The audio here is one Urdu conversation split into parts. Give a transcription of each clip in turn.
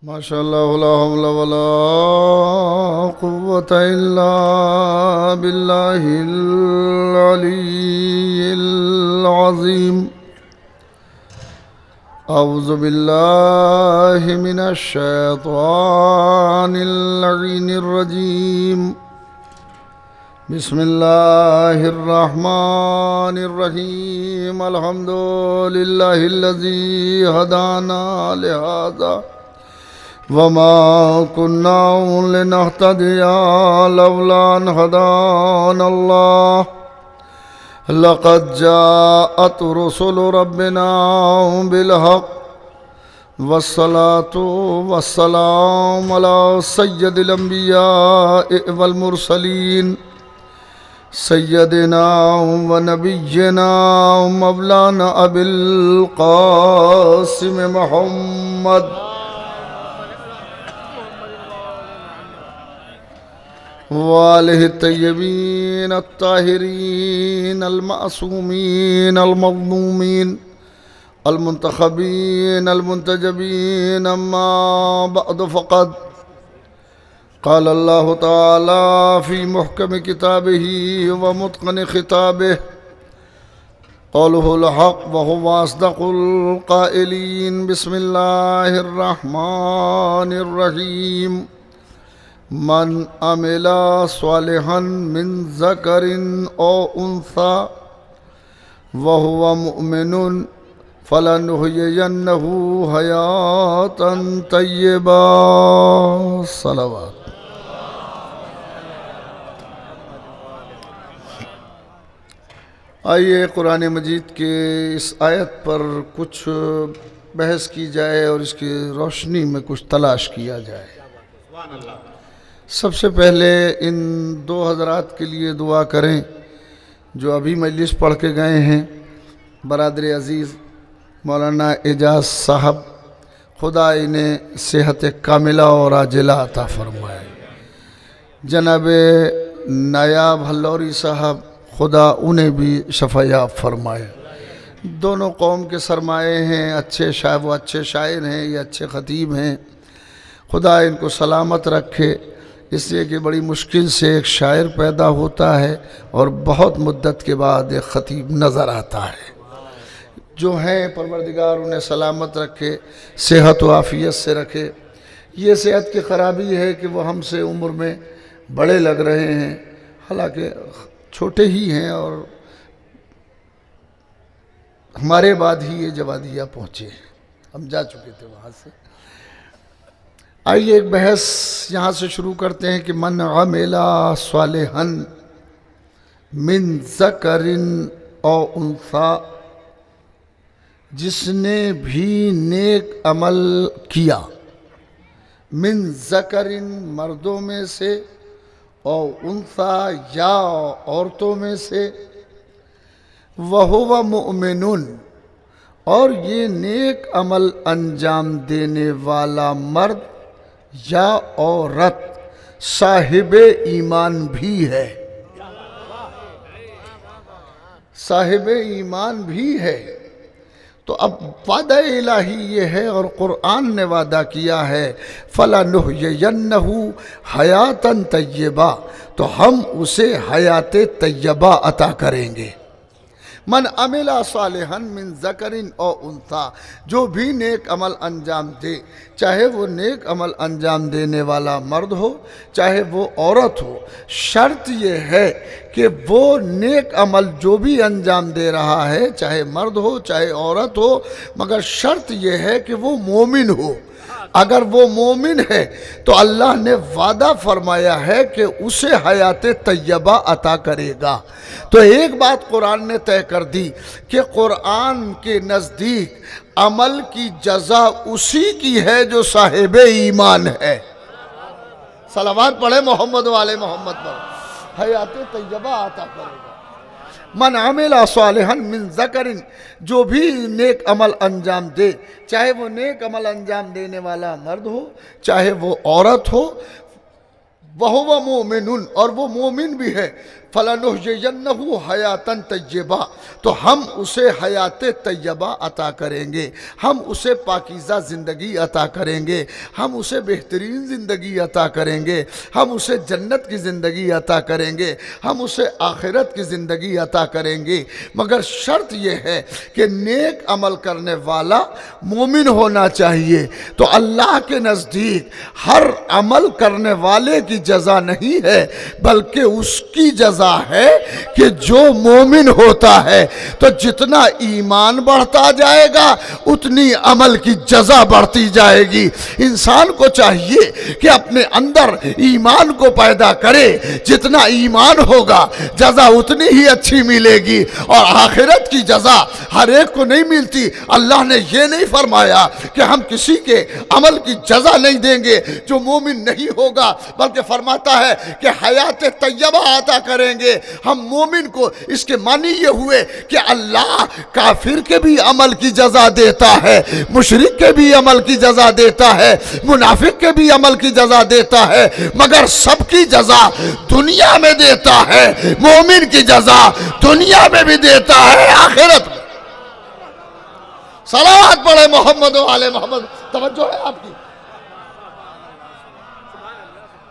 ما شاء الله لا حول ولا قوة إلا بالله العلي العظيم. أعوذ بالله من الشيطان اللعين الرجيم. بسم الله الرحمن الرحيم. الحمد لله الذي هدانا لهذا وما كنا لنهتدي لولا أن هدانا الله. لقد جاءت رسل ربنا بالحق والصلاة والسلام على سيد الأنبياء والمرسلين سيدنا ونبينا مولانا أبي القاسم محمد وآله الطيبين الطاهرين المعصومين المظلومين المنتخبين المنتجبين. أما بعد فقد قال الله تعالى في محكم كتابه ومتقن خطابه قوله الحق وهو أصدق القائلين. بسم الله الرحمن الرحيم. من عمل صالحا من ذكر أو أنثى وهو مؤمن فلنحيينه حياة طيبة. صلوات. آئیے قرآن مجید کے اس آیت پر کچھ بحث کی جائے اور اس کی روشنی میں کچھ تلاش کیا جائے. سب سے پہلے ان دو حضرات کے لیے دعا کریں جو ابھی مجلس پڑھ کے گئے ہیں. برادر عزیز مولانا اعجاز صاحب، خدا انہیں صحت کاملہ اور عاجلہ عطا فرمائے. جناب نایاب ہلوری صاحب، خدا انہیں بھی شفا یاب فرمائے. دونوں قوم کے سرمائے ہیں، اچھے شاعر، وہ اچھے شاعر ہیں، یہ اچھے خطیب ہیں. خدا ان کو سلامت رکھے، اس لیے کہ بڑی مشکل سے ایک شاعر پیدا ہوتا ہے اور بہت مدت کے بعد ایک خطیب نظر آتا ہے. جو ہیں پروردگار انہیں سلامت رکھے، صحت و عافیت سے رکھے. یہ صحت کی خرابی ہے کہ وہ ہم سے عمر میں بڑے لگ رہے ہیں، حالانکہ چھوٹے ہی ہیں اور ہمارے بعد ہی یہ جوادیہ پہنچے ہیں، ہم جا چکے تھے وہاں سے. آئیے ایک بحث یہاں سے شروع کرتے ہیں کہ من عمل صالحا من ذکر او انثی، جس نے بھی نیک عمل کیا، من ذکر مردوں میں سے، او انثی یا عورتوں میں سے، وہو مؤمن، اور یہ نیک عمل انجام دینے والا مرد یا عورت صاحب ایمان بھی ہے. صاحب ایمان بھی ہے. تو اب وعدہ الہی یہ ہے اور قرآن نے وعدہ کیا ہے فَلَنُحْيِيَنَّهُ حَيَاةً طَيِّبَةً، تو ہم اسے حیات طیبہ عطا کریں گے. من عمل صالحا من ذکر او انثی، جو بھی نیک عمل انجام دے، چاہے وہ نیک عمل انجام دینے والا مرد ہو چاہے وہ عورت ہو. شرط یہ ہے کہ وہ نیک عمل جو بھی انجام دے رہا ہے، چاہے مرد ہو چاہے عورت ہو، مگر شرط یہ ہے کہ وہ مومن ہو. اگر وہ مومن ہے تو اللہ نے وعدہ فرمایا ہے کہ اسے حیات طیبہ عطا کرے گا. تو ایک بات قرآن نے طے کر دی کہ قرآن کے نزدیک عمل کی جزا اسی کی ہے جو صاحب ایمان ہے. صلوات پڑھے محمد والے محمد پر. حیات طیبہ عطا کرے گا. من عمل صالحا من ذکر، جو بھی نیک عمل انجام دے، چاہے وہ نیک عمل انجام دینے والا مرد ہو چاہے وہ عورت ہو، وَهُوَ مُؤْمِنٌ، اور وہ مومن بھی ہے، فَلَنُحْيِيَنَّهُ حَيَاتًا طَيِّبَةً، تو ہم اسے حیات طیبہ عطا کریں گے، ہم اسے پاکیزہ زندگی عطا کریں گے، ہم اسے بہترین زندگی عطا کریں گے، ہم اسے جنت کی زندگی عطا کریں گے، ہم اسے آخرت کی زندگی عطا کریں گے، مگر شرط یہ ہے کہ نیک عمل کرنے والا مومن ہونا چاہیے۔ تو اللہ کے نزدیک ہر عمل کرنے والے کی جزا نہیں ہے، بلکہ اس کی جزا ہے کہ جو مومن ہوتا ہے، تو جتنا ایمان بڑھتا جائے گا اتنی عمل کی جزا بڑھتی جائے گی۔ انسان کو چاہیے کہ اپنے اندر ایمان کو پیدا کرے، جتنا ایمان ہوگا جزا اتنی ہی اچھی ملے گی، اور آخرت کی جزا ہر ایک کو نہیں ملتی۔ اللہ نے یہ نہیں فرمایا کہ ہم کسی کے عمل کی جزا نہیں دیں گے جو مومن نہیں ہوگا، بلکہ فرماتا ہے کہ حیات طیبہ عطا کریں گے ہم مومن کو۔ اس کے معنی یہ ہوئے کہ اللہ کافر کے بھی عمل کی جزا دیتا ہے، مشرک کے بھی عمل کی جزا دیتا ہے، منافق کے بھی عمل کی جزا دیتا ہے، مگر سب کی جزا دنیا میں دیتا ہے۔ مومن کی جزا دنیا میں بھی دیتا ہے، آخرت میں۔ صلوات پڑھے محمد و آل محمد۔ توجہ ہے آپ کی؟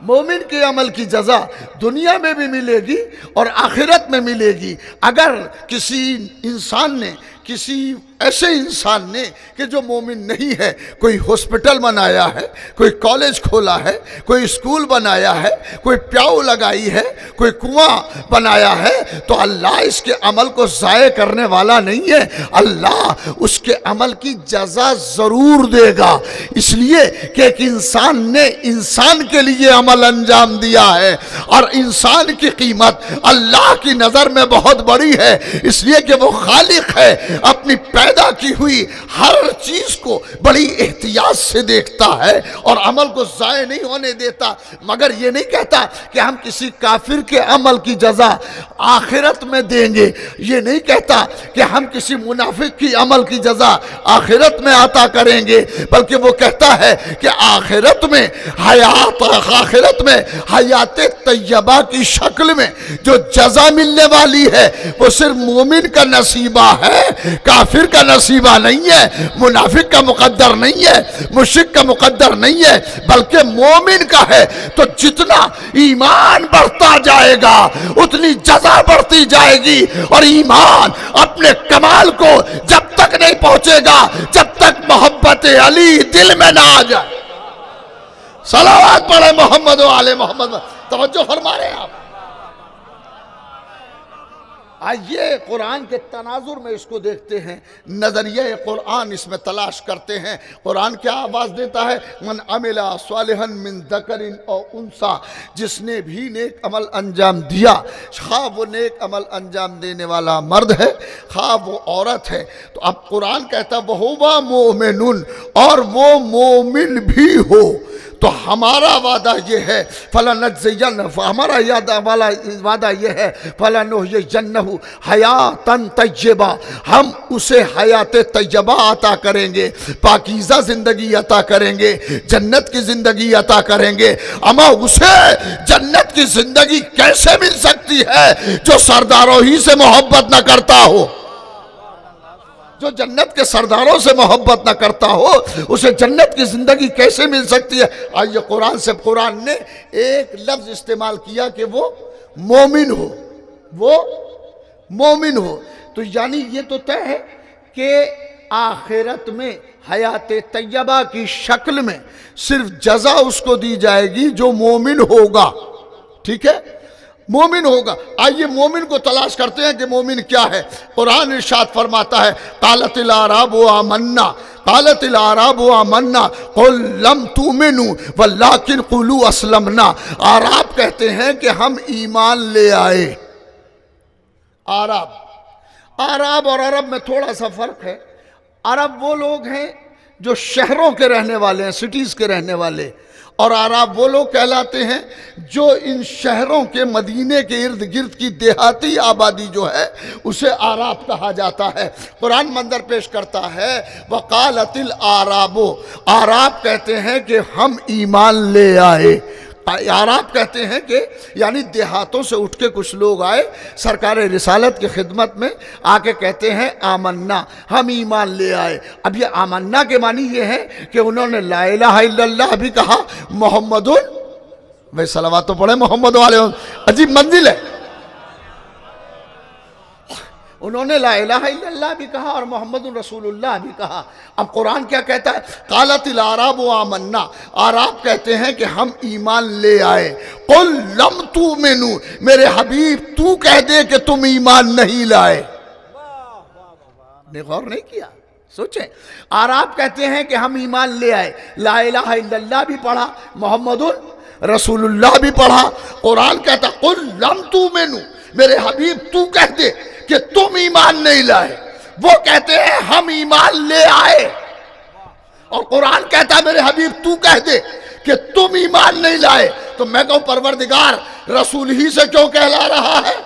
مومن کے عمل کی جزا دنیا میں بھی ملے گی اور آخرت میں ملے گی۔ اگر کسی انسان نے، کسی ایسے انسان نے کہ جو مومن نہیں ہے، کوئی ہاسپٹل بنایا ہے، کوئی کالج کھولا ہے، کوئی اسکول بنایا ہے، کوئی پیاؤ لگائی ہے، کوئی کنواں بنایا ہے، تو اللہ اس کے عمل کو ضائع کرنے والا نہیں ہے، اللہ اس کے عمل کی جزا ضرور دے گا۔ اس لیے کہ ایک انسان نے انسان کے لیے عمل انجام دیا ہے، اور انسان کی قیمت اللہ کی نظر میں بہت بڑی ہے، اس لیے کہ وہ خالق ہے، اپنی پیدا کی ہوئی ہر چیز کو بڑی احتیاط سے دیکھتا ہے اور عمل کو ضائع نہیں ہونے دیتا۔ مگر یہ نہیں کہتا کہ ہم کسی کافر کے عمل کی جزا آخرت میں دیں گے، یہ نہیں کہتا کہ ہم کسی منافق کی عمل کی جزا آخرت میں عطا کریں گے، بلکہ وہ کہتا ہے کہ آخرت میں حیات طیبہ کی شکل میں جو جزا ملنے والی ہے وہ صرف مومن کا نصیبہ ہے، کافر کا نصیبہ نہیں ہے، منافق کا مقدر نہیں ہے، مشرک کا مقدر نہیں ہے، بلکہ مومن کا ہے۔ تو جتنا ایمان بڑھتا جائے گا اتنی جزا بڑھتی جائے گی، اور ایمان اپنے کمال کو جب تک نہیں پہنچے گا جب تک محبت علی دل میں نہ آ جائے۔ صلوات پڑھے محمد و آل محمد۔ توجہ فرما رہے ہیں آپ؟ آئیے قرآن کے تناظر میں اس کو دیکھتے ہیں، نظریہ قرآن اس میں تلاش کرتے ہیں۔ قرآن کیا آواز دیتا ہے؟ من عمل صالحا من ذکر او انثی، جس نے بھی نیک عمل انجام دیا، خواہ وہ نیک عمل انجام دینے والا مرد ہے خواہ وہ عورت ہے۔ تو اب قرآن کہتا ہے وَهُوَ مُؤْمِنٌ، اور وہ مومن بھی ہو، تو ہمارا وعدہ یہ ہے فَلَنَجْزِيَنَّهُ، ہمارا وعدہ یہ ہے فَلَنُحْيِيَنَّهُ حَيَاتًا طَيِّبَةً، ہم اسے حیات طیبہ عطا کریں گے، پاکیزہ زندگی عطا کریں گے، جنت کی زندگی عطا کریں گے۔ اما اسے جنت کی زندگی کیسے مل سکتی ہے جو سرداروں ہی سے محبت نہ کرتا ہو؟ جو جنت کے سرداروں سے محبت نہ کرتا ہو اسے جنت کی زندگی کیسے مل سکتی ہے؟ آئیے قرآن نے ایک لفظ استعمال کیا کہ وہ مومن ہو، وہ مومن ہو۔ تو یعنی یہ تو طے ہے کہ آخرت میں حیات طیبہ کی شکل میں صرف جزا اس کو دی جائے گی جو مومن ہوگا، ٹھیک ہے؟ مومن ہوگا۔ آئیے مومن کو تلاش کرتے ہیں کہ مومن کیا ہے۔ قرآن ارشاد فرماتا ہے قالت الاعراب آمنا، قالت الاعراب آمنا قل لم تؤمنوا ولکن قولوا اسلمنا۔ اعراب کہتے ہیں کہ ہم ایمان لے آئے۔ اعراب اور عرب میں تھوڑا سا فرق ہے۔ عرب وہ لوگ ہیں جو شہروں کے رہنے والے ہیں، سٹیز کے رہنے والے، اور اعراب وہ لوگ کہلاتے ہیں جو ان شہروں کے مدینے کے ارد گرد کی دیہاتی آبادی جو ہے اسے اعراب کہا جاتا ہے۔ قرآن منظر پیش کرتا ہے وقالت الاعراب، اعراب کہتے ہیں کہ ہم ایمان لے آئے۔ اعراب کہتے ہیں کہ یعنی دیہاتوں سے اٹھ کے کچھ لوگ آئے سرکار رسالت کی خدمت میں، آ کے کہتے ہیں آمنا، ہم ایمان لے آئے۔ اب یہ آمنا کے معنی یہ ہے کہ انہوں نے لا الہ الا اللہ بھی کہا، محمد بھائی صلوات تو پڑھے محمد والے، عجیب منزل ہے۔ انہوں نے لا الہ الا اللہ بھی کہا اور محمد رسول اللہ بھی کہا۔ اب قرآن کیا کہتا ہے؟ قالت الاعراب آمنا، اعراب کہتے ہیں کہ ہم ایمان لے آئے۔ قل لم تؤمنوا، میرے حبیب تو کہہ دے کہ تم ایمان نہیں لائے۔ نے غور نہیں کیا؟ سوچیں، اعراب کہتے ہیں کہ ہم ایمان لے آئے، لا الہ الا اللہ بھی پڑھا، محمد رسول اللہ بھی پڑھا۔ قرآن کہتا قل لم تؤمنوا، میرے حبیب تو کہہ دے کہ تم ایمان نہیں لائے۔ وہ کہتے ہیں ہم ایمان لے آئے، اور قرآن کہتا ہے میرے حبیب تو کہہ دے کہ تم ایمان نہیں لائے۔ تو میں کہوں پروردگار رسول ہی سے کیوں کہلا رہا ہے؟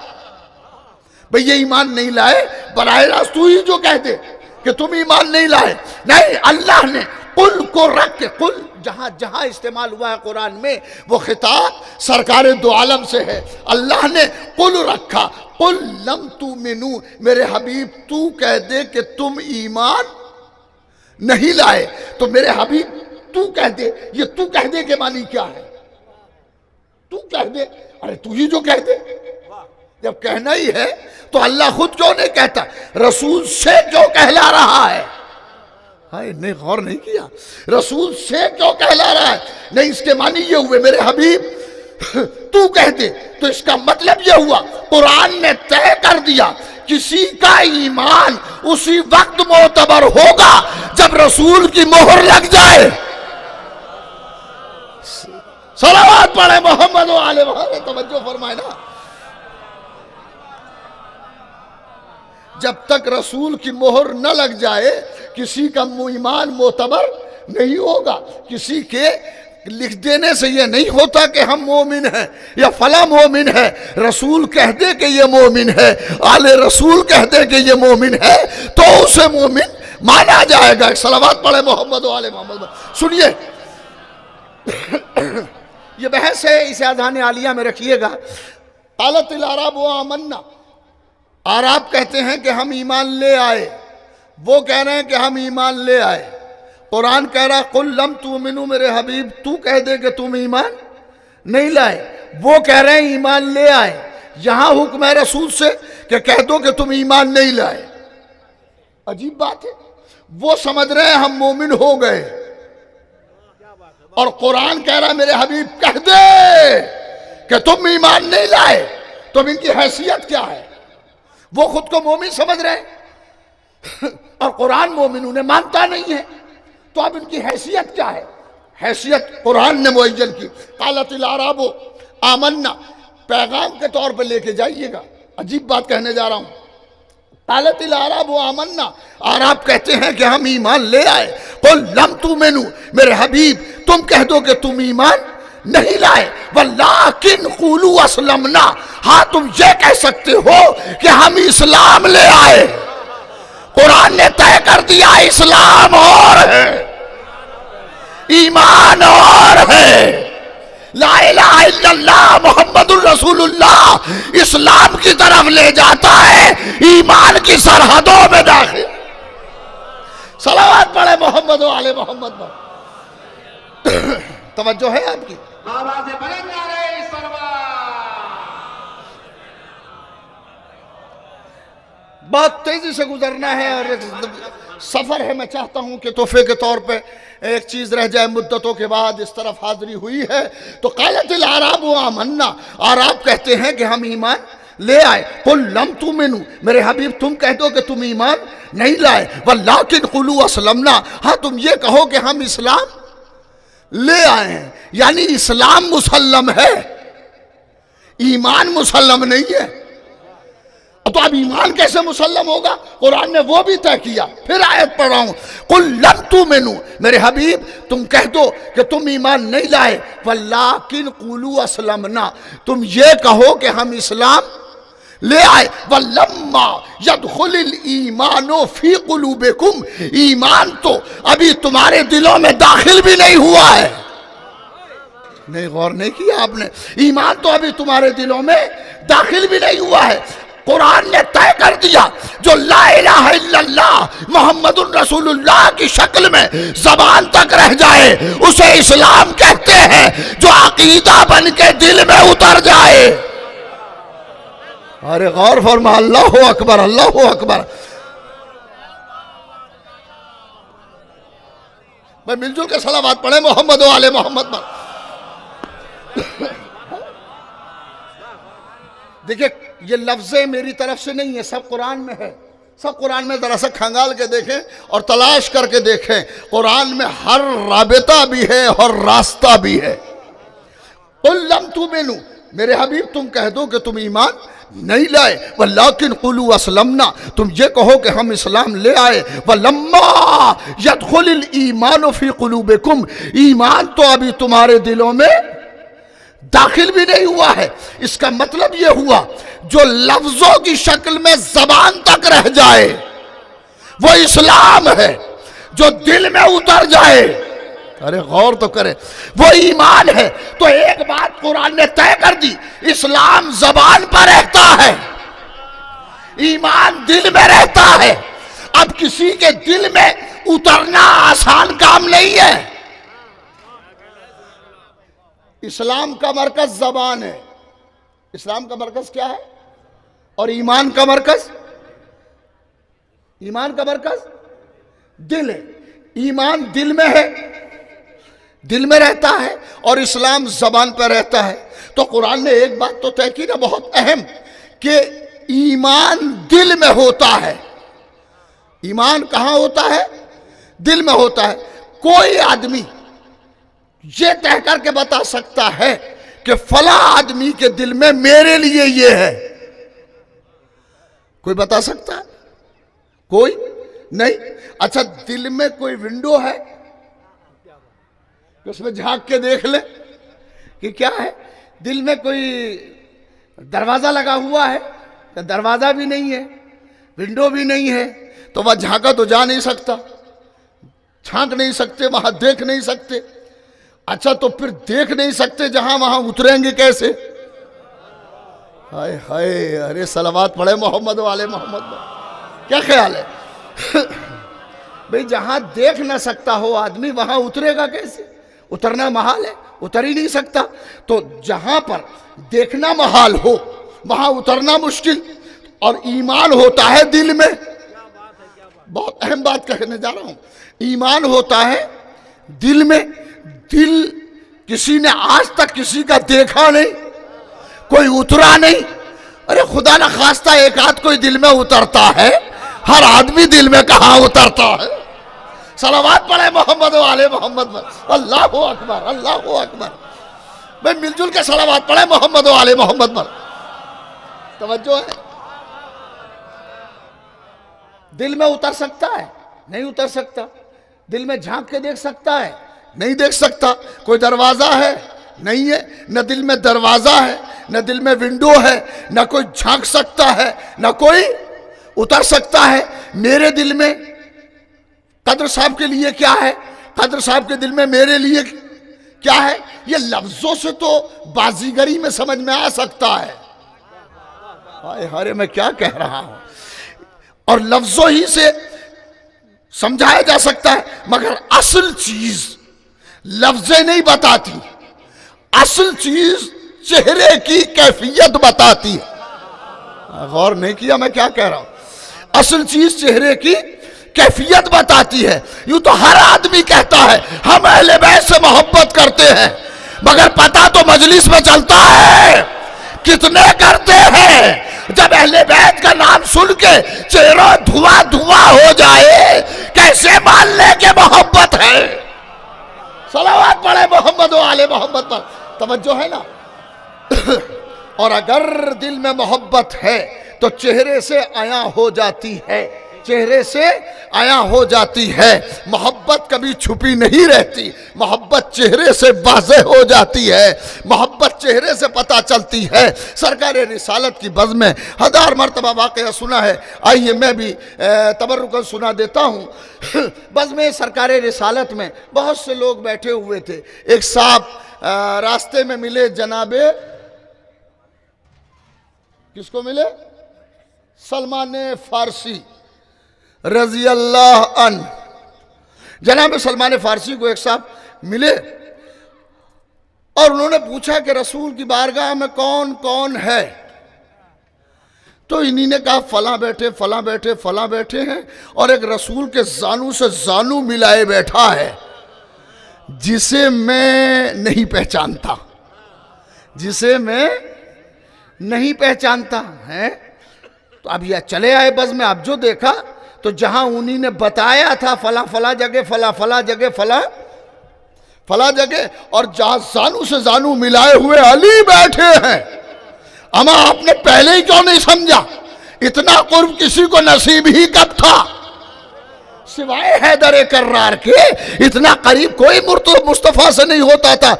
بھئی یہ ایمان نہیں لائے، براہ راست تو ہی جو کہہ دے کہ تم ایمان نہیں لائے۔ نہیں، اللہ نے قل کو رکھ کے، قل جہاں جہاں استعمال ہوا ہے قرآن میں وہ خطاب سرکار دو عالم سے ہے۔ اللہ نے قل رکھا، قل لم تؤمنوا، میرے حبیب تو کہہ دے کہ تم ایمان نہیں لائے۔ تو میرے حبیب تو کہہ دے، یہ تو کہہ دے کے معنی کیا ہے؟ تو کہہ دے، ارے تو ہی جو کہہ دے۔ جب کہنا ہی ہے تو اللہ خود کیوں نہیں کہتا؟ رسول سے کیوں کہلا رہا ہے؟ ہائے، نہیں غور نہیں کیا، رسول سے کیوں کہلا رہا ہے؟ نہیں، اس کے معنی یہ ہوئے میرے حبیب تو کہہ دے، تو اس کا مطلب یہ ہوا قرآن نے طے کر دیا کسی کا ایمان اسی وقت معتبر ہوگا جب رسول کی مہر لگ جائے۔ صلوات پڑھے محمد و آل محمد، توجہ فرمائے نا۔ جب تک رسول کی مہر نہ لگ جائے کسی کا ایمان معتبر نہیں ہوگا۔ کسی کے لکھ دینے سے یہ نہیں ہوتا کہ ہم مومن ہیں یا فلاں مومن ہے۔ رسول کہہ دے کہ یہ مومن ہے، آل رسول کہہ دے کہ یہ مومن ہے تو اسے مومن مانا جائے گا۔ صلوات پڑھے محمد و آل محمد۔ سنیے، یہ بحث ہے، اسے اذہان عالیہ میں رکھیے گا۔ قالت الاعراب آمنا، اعراب کہتے ہیں کہ ہم ایمان لے آئے، وہ کہہ رہے ہیں کہ ہم ایمان لے آئے۔ قرآن کہہ رہا قل لم تؤمنوا، میرے حبیب تو کہہ دے کہ تم ایمان نہیں لائے۔ وہ کہہ رہے ہیں ایمان لے آئے۔ یہاں حکم ہے رسول سے کہ کہہ دو کہ تم ایمان نہیں لائے۔ عجیب بات ہے، وہ سمجھ رہے ہیں ہم مومن ہو گئے، اور قرآن کہہ رہا ہے میرے حبیب کہہ دے کہ تم ایمان نہیں لائے۔ تو اب ان کی حیثیت کیا ہے؟ وہ خود کو مومن سمجھ رہے ہیں اور قرآن مومن انہیں مانتا نہیں ہے، تو اب ان کی حیثیت کیا ہے؟ حیثیت قرآن نے معین کی۔ قالت الاعراب آمنا، پیغام کے طور پہ لے کے جائیے گا، عجیب بات کہنے جا رہا ہوں۔ قالت الاعراب آمنا، اعراب کہتے ہیں کہ ہم ایمان لے آئے۔ قل لم تؤمنوا، میرے حبیب تم کہہ دو کہ تم ایمان نہیں لائے۔ ولیکن قولوا اسلمنا، ہاں تم یہ کہہ سکتے ہو کہ ہم اسلام لے آئے۔ قرآن نے طے کر دیا اسلام اور ہے، ایمان اور ہے۔ لا الہ الا اللہ محمد الرسول اللہ اسلام کی طرف لے جاتا ہے، ایمان کی سرحدوں میں داخل۔ صلوات پڑھے محمد و آل محمد۔ توجہ ہے آپ کی؟ آواز بلند آ رہے بہت تیزی سے گزرنا ہے اور ایک سفر ہے، میں چاہتا ہوں کہ تحفے کے طور پہ ایک چیز رہ جائے۔ مدتوں کے بعد اس طرف حاضری ہوئی ہے تو قالت الاعراب آمنا، اعراب کہتے ہیں کہ ہم ایمان لے آئے۔ قل لم تؤمنوا، میرے حبیب تم کہہ دو کہ تم ایمان نہیں لائے۔ ولیکن قولوا اسلمنا، ہاں تم یہ کہو کہ ہم اسلام لے آئے ہیں، یعنی اسلام مسلم ہے، ایمان مسلم نہیں ہے۔ تو اب ایمان کیسے مسلم ہوگا؟ قرآن نے وہ بھی طے کیا۔ پھر آیت پڑھ رہا ہوں، قل لم تؤمنوا، میرے حبیب تم کہہ دو کہ تم ایمان نہیں لائے۔ ولیکن قولوا اسلمنا، تم یہ کہو کہ ہم اسلام لے آئے۔ ولما يدخل الایمان فی قلوبکم، ایمان تو ابھی تمہارے دلوں میں داخل بھی نہیں ہوا ہے۔ نہیں غور نہیں کیا آپ نے؟ ایمان تو ابھی تمہارے دلوں میں داخل بھی نہیں ہوا ہے. قرآن نے طے کر دیا جو لا الہ الا اللہ محمد الرسول اللہ کی شکل میں زبان تک رہ جائے اسے اسلام کہتے ہیں، جو عقیدہ بن کے دل میں اتر جائے. ارے غور فرما، اللہ اکبر اللہ اکبر. میں مل جل کے صلوات پڑھیں محمد و آل محمد پر. دیکھیں یہ لفظیں میری طرف سے نہیں ہے، سب قرآن میں ہے. سب قرآن میں ذرا سا کھنگال کے دیکھیں اور تلاش کر کے دیکھیں، قرآن میں ہر رابطہ بھی ہے اور راستہ بھی ہے. قُلْ لَمْ تُؤْمِنُوا، میرے حبیب تم کہہ دو کہ تم ایمان نہیں لائے. وَلَٰكِنْ قُولُوا أَسْلَمْنَا، تم یہ کہو کہ ہم اسلام لے آئے. وَلَمَّا يَدْخُلِ الْإِيمَانُ فِي قُلُوبِكُمْ، ایمان تو ابھی تمہارے دلوں میں داخل بھی نہیں ہوا ہے. اس کا مطلب یہ ہوا جو لفظوں کی شکل میں زبان تک رہ جائے وہ اسلام ہے، جو دل میں اتر جائے، ارے غور تو کرے، وہ ایمان ہے. تو ایک بات قرآن نے طے کر دی، اسلام زبان پر رہتا ہے، ایمان دل میں رہتا ہے. اب کسی کے دل میں اترنا آسان کام نہیں ہے. اسلام کا مرکز زبان ہے، اسلام کا مرکز کیا ہے؟ اور ایمان کا مرکز، ایمان کا مرکز دل ہے. ایمان دل میں ہے، دل میں رہتا ہے، اور اسلام زبان پہ رہتا ہے. تو قرآن نے ایک بات تو طے کی نا بہت اہم، کہ ایمان دل میں ہوتا ہے. ایمان کہاں ہوتا ہے؟ دل میں ہوتا ہے. کوئی آدمی یہ طے کر کے بتا سکتا ہے کہ فلاں آدمی کے دل میں میرے لیے یہ ہے؟ کوئی بتا سکتا ہے؟ کوئی نہیں. اچھا دل میں کوئی ونڈو ہے کہ اس میں جھانک کے دیکھ لے کہ کیا ہے؟ دل میں کوئی دروازہ لگا ہوا ہے کہ دروازہ بھی نہیں ہے، ونڈو بھی نہیں ہے، تو وہ جھانکا تو جا نہیں سکتا، چھانک نہیں سکتے، وہاں دیکھ نہیں سکتے. اچھا تو پھر دیکھ نہیں سکتے جہاں، وہاں اتریں گے کیسے؟ ہائے ہائے، ارے صلوات پڑھے محمد والے محمد. کیا خیال ہے؟ بھئی جہاں دیکھ نہ سکتا ہو آدمی وہاں اترے گا کیسے؟ اترنا محال ہے، اتر ہی نہیں سکتا. تو جہاں پر دیکھنا محال ہو وہاں اترنا مشکل، اور ایمان ہوتا ہے دل میں. بہت اہم بات کہنے جا رہا ہوں، ایمان ہوتا ہے دل میں. دل کسی نے آج تک کسی کا دیکھا نہیں، کوئی اترا نہیں. ارے خدا نہ خواستہ ایک آدھ کوئی دل میں اترتا ہے، ہر آدمی دل میں کہاں اترتا ہے؟ صلوات پڑھے محمد و آل محمد پر. اللہ اکبر اللہ اکبر. میں مل جل کے صلوات پڑھے محمد و آل محمد پر. توجہ ہے؟ دل میں اتر سکتا ہے؟ نہیں اتر سکتا. دل میں جھانک کے دیکھ سکتا ہے؟ نہیں دیکھ سکتا. کوئی دروازہ ہے؟ نہیں ہے. نہ دل میں دروازہ ہے، نہ دل میں ونڈو ہے، نہ کوئی جھانک سکتا ہے، نہ کوئی اتر سکتا ہے. میرے دل میں قدر صاحب کے لیے کیا ہے، قدر صاحب کے دل میں میرے لیے کیا ہے، یہ لفظوں سے تو بازیگری میں سمجھ میں آ سکتا ہے. ہائے میں کیا کہہ رہا ہوں، اور لفظوں ہی سے سمجھایا جا سکتا ہے، مگر اصل چیز لفظیں نہیں بتاتی. اصل چیز چہرے کی کیفیت بتاتی ہے. غور نہیں کیا میں کیا کہہ رہا ہوں؟ اصل چیز چہرے کی کیفیت بتاتی ہے. یوں تو ہر آدمی کہتا ہے ہم اہل بیت سے محبت کرتے ہیں، مگر پتہ تو مجلس میں چلتا ہے کتنے کرتے ہیں. جب اہل بیت کا نام سن کے چہرہ دھواں دھواں ہو جائے کیسے مان لے کہ محبت ہے؟ صلوات پڑھے محمد و آل محمد پر. توجہ ہے نا؟ اور اگر دل میں محبت ہے تو چہرے سے عیاں ہو جاتی ہے. چہرے سے عیاں ہو جاتی ہے، محبت کبھی چھپی نہیں رہتی، محبت چہرے سے واضح ہو جاتی ہے، محبت چہرے سے پتہ چلتی ہے۔ سرکار رسالت کی بزم میں 1000 مرتبہ واقعہ سنا ہے، آئیے میں بھی تبرکاً سنا دیتا ہوں۔ بزم سرکار رسالت میں بہت سے لوگ بیٹھے ہوئے تھے، ایک صاحب راستے میں ملے، جناب کس کو ملے؟ سلمان فارسی رضی اللہ عنہ۔ جناب سلمان فارسی کو ایک صاحب ملے اور انہوں نے پوچھا کہ رسول کی بارگاہ میں کون کون ہے؟ تو انہی نے کہا فلاں بیٹھے فلاں بیٹھے فلاں بیٹھے ہیں، اور ایک رسول کے زانو سے زانو ملائے بیٹھا ہے جسے میں نہیں پہچانتا، جسے میں نہیں پہچانتا ہے۔ تو اب یہ چلے آئے بز میں، اب جو دیکھا تو جہاں انہی نے بتایا تھا فلاں فلاں جگہ فلاں فلاں جگہ فلاں فلاں جگہ، اور جہاں زانو سے زانو ملائے ہوئے علی بیٹھے ہیں، اما آپ نے پہلے ہی کیوں نہیں سمجھا؟ اتنا قرب کسی کو نصیب ہی کب تھا سوائے حیدر کرار کے؟ اتنا قریب کوئی مصطفیٰ سے نہیں ہوتا تھا۔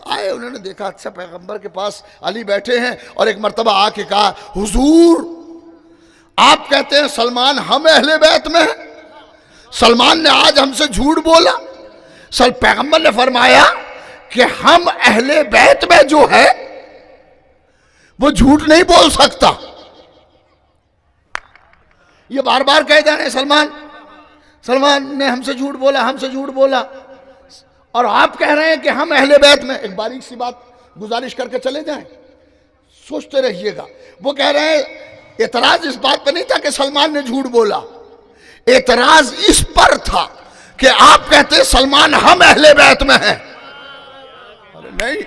آئے، انہوں نے دیکھا اچھا پیغمبر کے پاس علی بیٹھے ہیں، اور ایک مرتبہ آ کے کہا حضور آپ کہتے ہیں سلمان ہم اہل بیت میں ہیں، سلمان نے آج ہم سے جھوٹ بولا۔ پیغمبر نے فرمایا کہ ہم اہل بیت میں جو ہے وہ جھوٹ نہیں بول سکتا۔ یہ بار بار کہہ جا رہے ہیں سلمان نے ہم سے جھوٹ بولا، ہم سے جھوٹ بولا، اور آپ کہہ رہے ہیں کہ ہم اہل بیت میں۔ ایک باریک سی بات گزارش کر کے چلے جائیں، سوچتے رہیے گا۔ وہ کہہ رہے ہیں اعتراض اس بات پہ نہیں تھا کہ سلمان نے جھوٹ بولا، اعتراض اس پر تھا کہ آپ کہتے ہیں سلمان ہم اہل بیت میں ہیں۔ نہیں،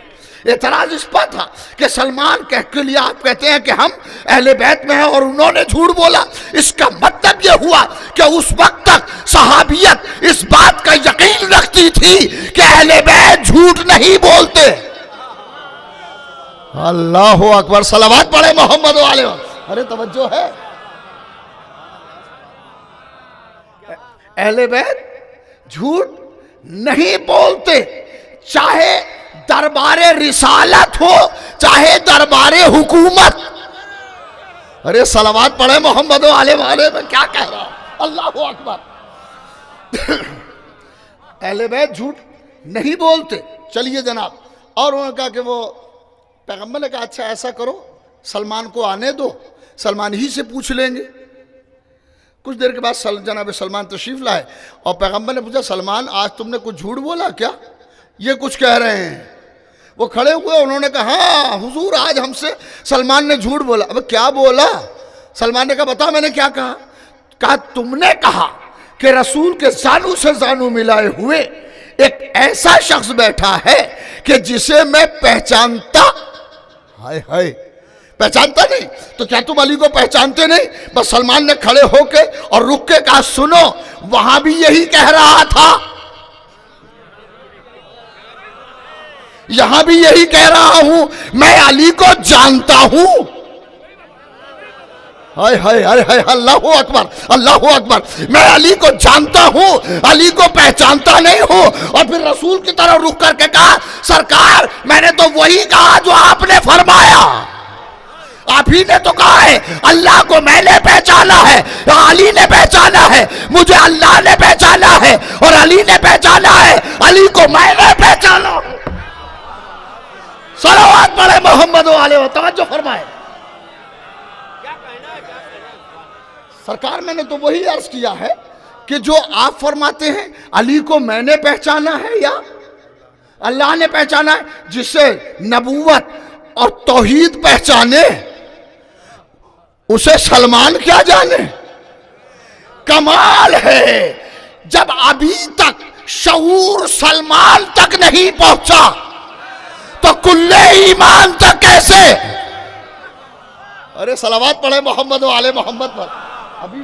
اعتراض اس پر تھا کہ سلمان کہہ کے لیا آپ کہتے ہیں کہ ہم اہل بیت میں ہیں اور انہوں نے جھوٹ بولا۔ اس کا مطلب یہ ہوا کہ اس وقت تک صحابیت اس بات کا یقین رکھتی تھی کہ اہل بیت جھوٹ نہیں بولتے۔ اللہ اکبر، صلوات پڑھے محمد علیہ وسلم۔ ارے توجہ ہے، اہل بیت جھوٹ نہیں بولتے، چاہے دربار رسالت ہو چاہے دربار حکومت۔ ارے صلوات پڑھے محمد علیہ وسلم، میں کیا کہہ رہا ہوں، اللہ اکبر۔ اہل بیت جھوٹ نہیں بولتے۔ چلیے جناب، اور انہوں نے کہا کہ وہ پیغمبر نے کہا اچھا ایسا کرو سلمان کو آنے دو، سلمان ہی سے پوچھ لیں گے۔ کچھ دیر کے بعد جناب سلمان تشریف لائے اور پیغمبر نے پوچھا سلمان آج تم نے کچھ جھوٹ بولا کیا؟ یہ کچھ کہہ رہے ہیں۔ وہ کھڑے ہوئے، انہوں نے کہا ہاں حضور آج ہم سے سلمان نے جھوٹ بولا۔ اب کیا بولا؟ سلمان نے کہا بتا میں نے کیا کہا؟ کہا تم نے کہا کہ رسول کے زانو سے زانو ملائے ہوئے ایک ایسا شخص بیٹھا ہے کہ جسے میں پہچانتا، ہائے ہائے پہچانتا نہیں، تو کیا تم علی کو پہچانتے نہیں؟ بس سلمان نے کھڑے ہو کے اور رک کے کہا سنو وہاں بھی یہی کہہ رہا تھا، یہاں بھی یہی کہہ رہا ہوں، میں علی کو جانتا ہوں۔ ہائے ہائے ہائے ہائے، اللہ اکبر اللہ اکبر، میں علی کو جانتا ہوں، علی کو پہچانتا نہیں ہوں۔ اور پھر رسول کی طرف رک کر کے کہا سرکار میں نے تو وہی کہا جو آپ نے فرمایا، آپ ہی نے تو کہا ہے اللہ کو میں نے پہچانا ہے، علی نے پہچانا ہے، مجھے اللہ نے پہچانا ہے اور علی نے پہچانا ہے، علی کو میں نے پہچانا۔ صلوات پڑھے محمد علیہ وسلم، توجہ فرمائے۔ سرکار میں نے تو وہی عرض کیا ہے کہ جو آپ فرماتے ہیں علی کو میں نے پہچانا ہے یا اللہ نے پہچانا ہے، جسے نبوت اور توحید پہچانے اسے سلمان کیا جانے؟ کمال ہے جب ابھی تک شعور سلمان تک نہیں پہنچا تو کل ایمان تک کیسے؟ ارے صلوات پڑھے محمد و آل محمد پر۔ ابھی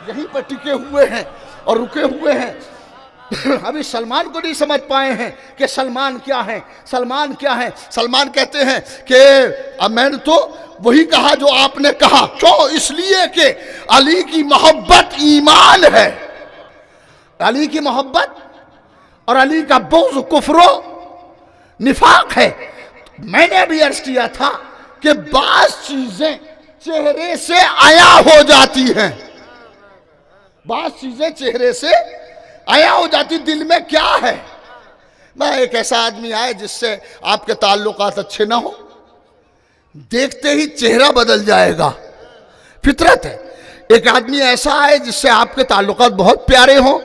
یہیں پر ٹکے ہوئے ہیں اور رکے ہوئے ہیں۔ ابھی سلمان کو نہیں سمجھ پائے ہیں کہ سلمان کیا ہے، سلمان کیا ہے۔ سلمان کہتے ہیں کہ میں نے تو وہی کہا جو آپ نے کہا، کیوں؟ اس لیے کہ علی کی محبت ایمان ہے، علی کی محبت اور علی کا بغض کفر و نفاق ہے۔ میں نے ابھی عرض کیا تھا کہ بعض چیزیں چہرے سے عیا ہو جاتی ہیں، بعض چیزیں چہرے سے عیا ہو جاتی، دل میں کیا ہے۔ میں ایک ایسا آدمی آئے جس سے آپ کے تعلقات اچھے نہ ہو، دیکھتے ہی چہرہ بدل جائے گا، فطرت ہے۔ ایک آدمی ایسا آئے جس سے آپ کے تعلقات بہت پیارے ہوں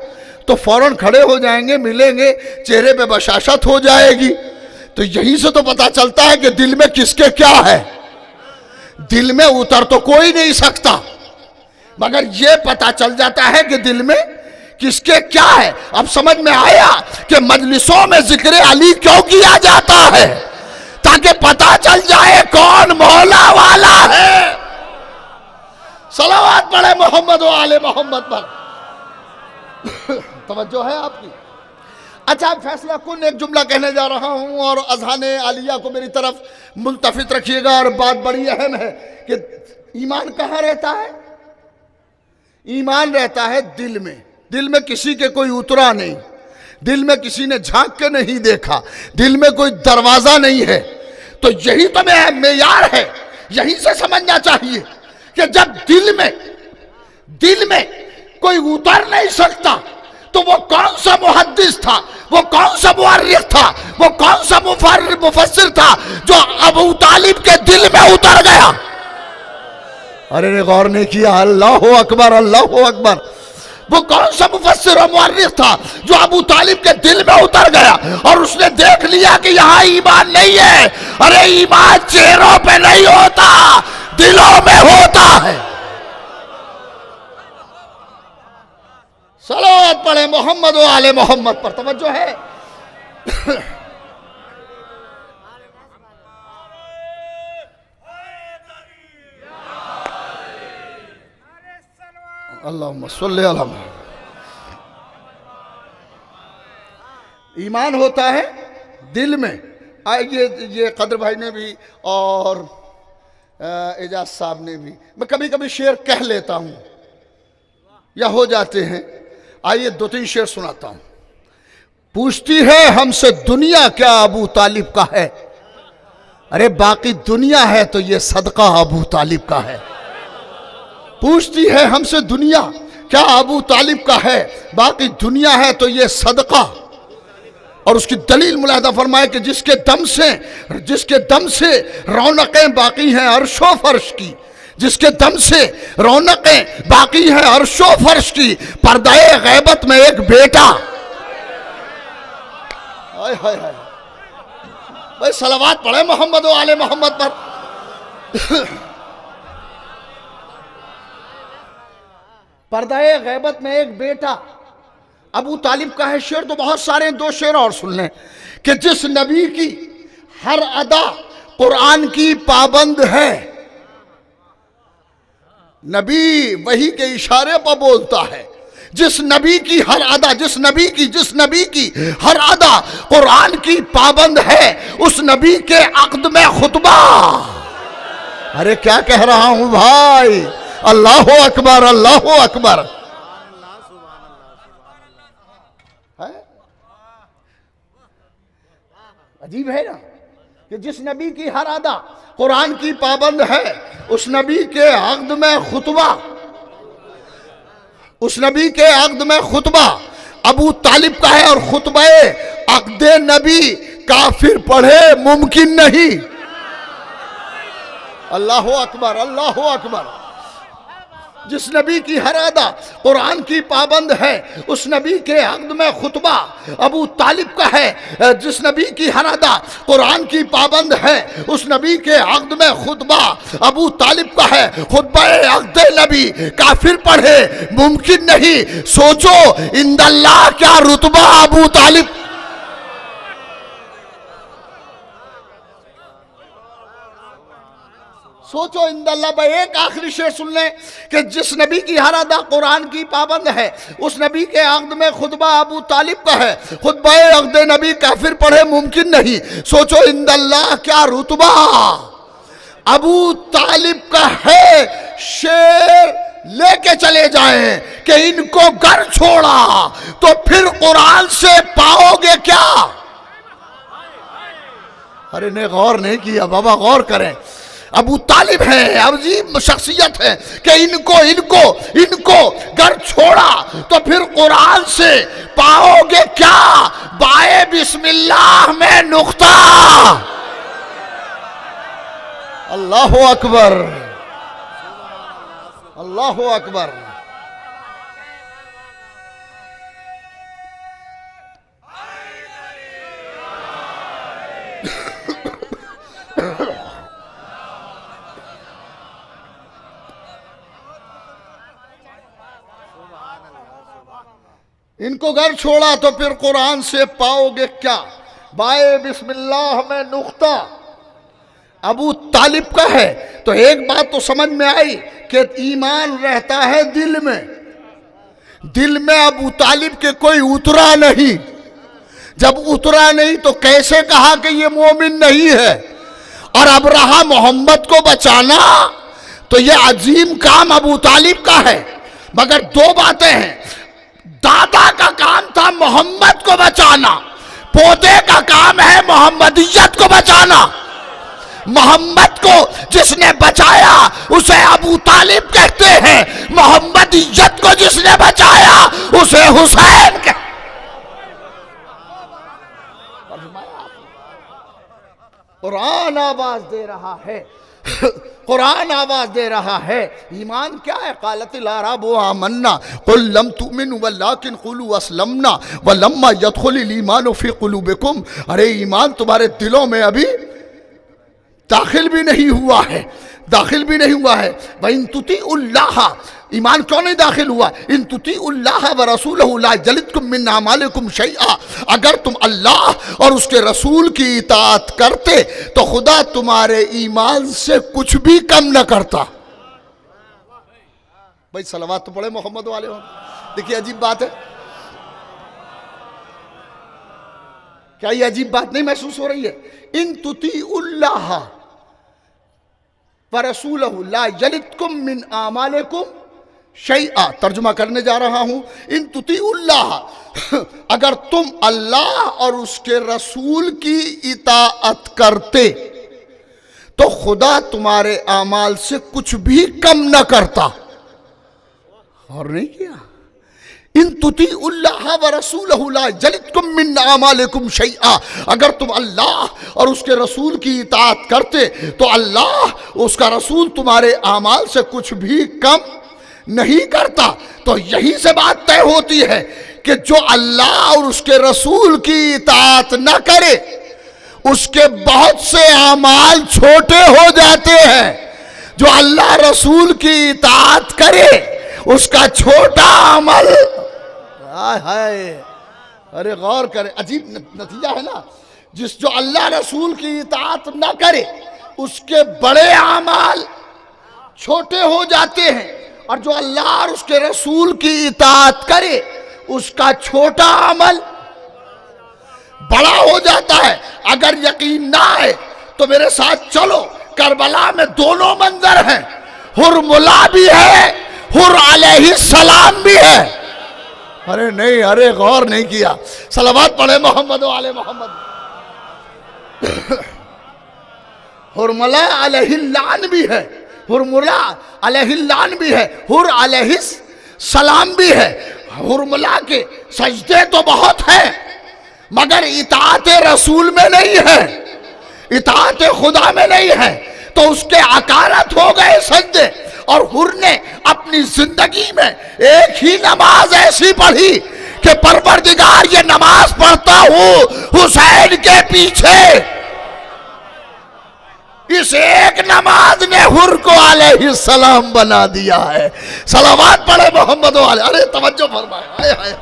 تو فوراً کھڑے ہو جائیں گے، ملیں گے، چہرے پہ بشاشت ہو جائے گی۔ تو یہیں سے تو پتا چلتا ہے کہ دل میں کس کے کیا ہے۔ دل میں اتر تو کوئی نہیں سکتا، مگر یہ پتا چل جاتا ہے کہ دل میں کس کے کیا ہے۔ اب سمجھ میں آیا کہ مجلسوں میں ذکر علی کیوں کیا جاتا ہے، تاکہ پتا چل جائے کون مولا والا ہے۔ صلوات پڑھے محمد و آل محمد پر۔ توجہ ہے آپ کی؟ اچھا، فیصلہ کن ایک جملہ کہنے جا رہا ہوں اور اذہان عالیہ کو میری طرف ملتفت رکھیے گا، اور بات بڑی اہم ہے کہ ایمان کہاں رہتا ہے؟ ایمان رہتا ہے دل میں۔ دل میں کسی کے کوئی اترا نہیں، دل میں کسی نے جھانک کے نہیں دیکھا، دل میں کوئی دروازہ نہیں ہے۔ تو یہی تو معیار ہے، یہیں سے سمجھنا چاہیے کہ جب دل میں کوئی اتر نہیں سکتا تو وہ کون سا محدث تھا، وہ کون سا مورخ تھا، وہ کون سا مفسر تھا جو ابو طالب کے دل میں اتر گیا؟ ارے نے غور نہیں کیا؟ اللہ اکبر، اللہ اکبر۔ وہ کون سا مفسر و مورخ تھا جو ابو طالب کے دل میں اتر گیا اور اس نے دیکھ لیا کہ یہاں ایمان نہیں ہے؟ ارے ایمان چہروں پہ نہیں ہوتا، دلوں میں ہوتا ہے۔ صلوات پڑھے محمد و آل محمد پر۔ توجہ ہے؟ اللہم صلی علی محمد۔ ایمان ہوتا ہے دل میں۔ آئیے، یہ قدر بھائی نے بھی اور اعجاز صاحب نے بھی، میں کبھی کبھی شعر کہہ لیتا ہوں یا ہو جاتے ہیں۔ آئیے 2-3 شعر سناتا ہوں۔ پوچھتی ہے ہم سے دنیا کیا ابو طالب کا ہے؟ ارے باقی دنیا ہے تو یہ صدقہ ابو طالب کا ہے۔ پوچھتی ہے ہم سے دنیا کیا ابو طالب کا ہے، باقی دنیا ہے تو یہ صدقہ۔ اور اس کی دلیل ملاحظہ فرمائے کہ جس کے دم سے رونقیں باقی ہیں عرش و فرش کی، جس کے دم سے رونقیں باقی ہیں عرش و فرش کی، پردہ غیبت میں ایک بیٹا۔ ہائے ہائے ہائے بھائی، صلوات پڑھے محمد و آل محمد پر۔ پردہ غیبت میں ایک بیٹا ابو طالب کا ہے۔ شعر تو بہت سارے ہیں، 2 شعر اور سن لیں کہ جس نبی کی ہر ادا قرآن کی پابند ہے، نبی وحی کے اشارے پر بولتا ہے۔ جس نبی کی ہر ادا، جس نبی کی ہر ادا قرآن کی پابند ہے، اس نبی کے عقد میں خطبہ۔ ارے کیا کہہ رہا ہوں بھائی؟ اللہ اکبر، اللہ اکبر۔ عجیب ہے نا کہ جس نبی کی ہر ادا قرآن کی پابند ہے، اس نبی کے عقد میں خطبہ، اس نبی کے عقد میں خطبہ ابو طالب کا ہے۔ اور خطبہ عقد نبی کافر پڑھے ممکن نہیں۔ اللہ اکبر، اللہ اکبر۔ جس نبی کی ہر ادا قرآن کی پابند ہے، اس نبی کے عقد میں خطبہ ابو طالب کا ہے۔ جس نبی کی ہر ادا قرآن کی پابند ہے، اس نبی کے عقد میں خطبہ ابو طالب کا ہے۔ خطبہ عقد نبی کافر پڑھے ممکن نہیں۔ سوچو عند اللہ کیا رتبہ ابو طالب۔ سوچو اند اللہ بھائی، ایک آخری شعر سن لیں کہ جس نبی کی ہر ادا قرآن کی پابند ہے، اس نبی کے عقد میں خطبہ ابو طالب کا ہے، خطبہ عقد نبی کافر پڑھے ممکن نہیں۔ سوچو اند اللہ کیا رتبہ ابو طالب کا ہے۔ شعر لے کے چلے جائیں کہ ان کو گھر چھوڑا تو پھر قرآن سے پاؤ گے کیا؟ ارے نے غور نہیں کیا بابا، غور کریں۔ ابو طالب ہے، عظیم شخصیت ہے کہ ان کو گھر چھوڑا تو پھر قرآن سے پاؤ گے کیا؟ بائے بسم اللہ میں نقطہ۔ اللہ اکبر، اللہ اکبر۔ ان کو گھر چھوڑا تو پھر قرآن سے پاؤ گے کیا؟ بائے بسم اللہ میں نقطہ ابو طالب کا ہے۔ تو ایک بات تو سمجھ میں آئی کہ ایمان رہتا ہے دل میں، دل میں ابو طالب کے کوئی اترا نہیں۔ جب اترا نہیں تو کیسے کہا کہ یہ مومن نہیں ہے؟ اور اب رہا محمد کو بچانا تو یہ عظیم کام ابو طالب کا ہے، مگر دو باتیں ہیں۔ دادا کا کام تھا محمد کو بچانا، پوتے کا کام ہے محمدیت کو بچانا۔ محمد کو جس نے بچایا اسے ابو طالب کہتے ہیں، محمدیت کو جس نے بچایا اسے حسین کہتے ہیں۔ قرآن آواز دے رہا ہے، قرآن آواز دے رہا ہے۔ ایمان کیا ہے؟ قالت الاعراب آمنا قل لم تؤمنوا ولکن قولوا اسلمنا ولما يدخل الایمان فی قلوبکم۔ ارے ایمان تمہارے دلوں میں ابھی داخل بھی نہیں ہوا ہے، داخل بھی نہیں ہوا ہے۔ وَإِن تُطِيعُوا اللَّهَ، ایمان کیوں نہیں داخل ہوا؟ ان تطیعوا اللہ ورسولہ لا یلدکم من اعمالکم شیئا، اگر تم اللہ اور اس کے رسول کی اطاعت کرتے تو خدا تمہارے ایمان سے کچھ بھی کم نہ کرتا۔ بھائی صلوات تو پڑھے محمد والے ہوں۔ دیکھیے عجیب بات ہے، کیا یہ عجیب بات نہیں محسوس ہو رہی ہے؟ ان تطیعوا اللہ ورسولہ لا یلدکم من اعمالکم شیئا، ترجمہ کرنے جا رہا ہوں۔ ان تطیعوا اللہ، اگر تم اللہ اور اس کے رسول کی اطاعت کرتے تو خدا تمہارے اعمال سے کچھ بھی کم نہ کرتا۔ اور نہیں کیا؟ ان تطیعوا اللہ ورسولہ لا یلدکم من اعمالکم شیئا، اگر تم اللہ اور اس کے رسول کی اطاعت کرتے تو اللہ اس کا رسول تمہارے اعمال سے کچھ بھی کم نہیں کرتا۔ تو یہی سے بات طے ہوتی ہے کہ جو اللہ اور اس کے رسول کی اطاعت نہ کرے اس کے بہت سے اعمال چھوٹے ہو جاتے ہیں، جو اللہ رسول کی اطاعت کرے اس کا چھوٹا عمل، ارے غور کرے، عجیب نتیجہ ہے نا۔ جو اللہ رسول کی اطاعت نہ کرے اس کے بڑے اعمال چھوٹے ہو جاتے ہیں، اور جو اللہ اور اس کے رسول کی اطاعت کرے اس کا چھوٹا عمل بڑا ہو جاتا ہے۔ اگر یقین نہ آئے تو میرے ساتھ چلو، کربلا میں دونوں منظر ہیں، حرملہ بھی ہے، حر علیہ السلام بھی ہے۔ ارے نہیں، ارے غور نہیں کیا۔ صلوات پڑھے محمد و آل محمد۔ حرملہ علیہ اللعن بھی ہے، حرملہ علیہ اللعن بھی ہے، حر علیہ السلام بھی ہے۔ حرملہ کے سجدے تو بہت ہیں مگر اطاعت رسول میں نہیں ہے، اطاعت خدا میں نہیں ہے، تو اس کے اکارت ہو گئے سجدے۔ اور حر نے اپنی زندگی میں ایک ہی نماز ایسی پڑھی کہ پروردگار یہ نماز پڑھتا ہوں حسین کے پیچھے۔ اس ایک نماز نے حر کو علیہ السلام بنا دیا ہے۔ صلوات پڑھے محمد و علیہ۔ ارے توجہ فرمائے۔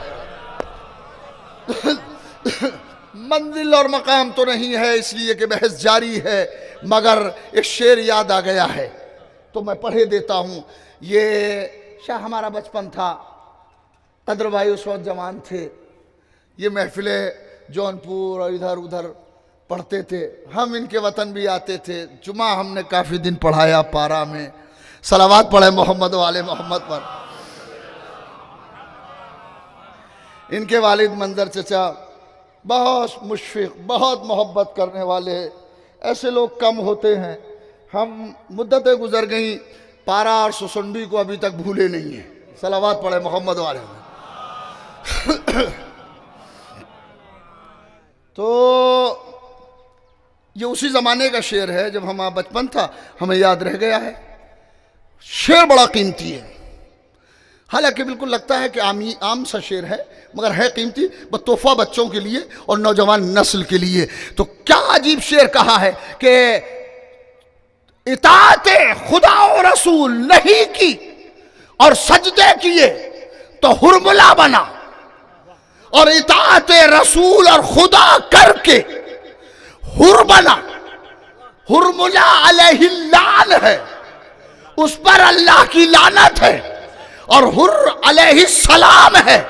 منزل اور مقام تو نہیں ہے اس لیے کہ بحث جاری ہے، مگر ایک شعر یاد آ گیا ہے۔ تو میں پڑھے دیتا ہوں. یہ شاہ ہمارا بچپن تھا، قدر بھائی اس وقت جوان تھے، یہ محفلیں جونپور اور ادھر ادھر پڑھتے تھے. ہم ان کے وطن بھی آتے تھے. جمعہ ہم نے کافی دن پڑھایا پارا میں. صلوات پڑھے محمد و آل محمد پر. ان کے والد منظر چچا بہت مشفق، بہت محبت کرنے والے، ایسے لوگ کم ہوتے ہیں. ہم مدتیں گزر گئیں، پارا اور سسنڈی کو ابھی تک بھولے نہیں ہیں. صلوات پڑھے محمد و آل محمد. تو یہ اسی زمانے کا شعر ہے، جب ہمارا بچپن تھا ہمیں یاد رہ گیا ہے. شعر بڑا قیمتی ہے، حالانکہ بالکل لگتا ہے کہ عام سا شعر ہے، مگر ہے قیمتی، تحفہ بچوں کے لیے اور نوجوان نسل کے لیے. تو کیا عجیب شعر کہا ہے کہ اطاعت خدا و رسول نہیں کی اور سجدے کیے تو ہرملا بنا، اور اطاعت رسول اور خدا کر کے ہر بنا. ہرملا علیہ اللعن ہے، اس پر اللہ کی لعنت ہے، اور ہر علیہ السلام ہے.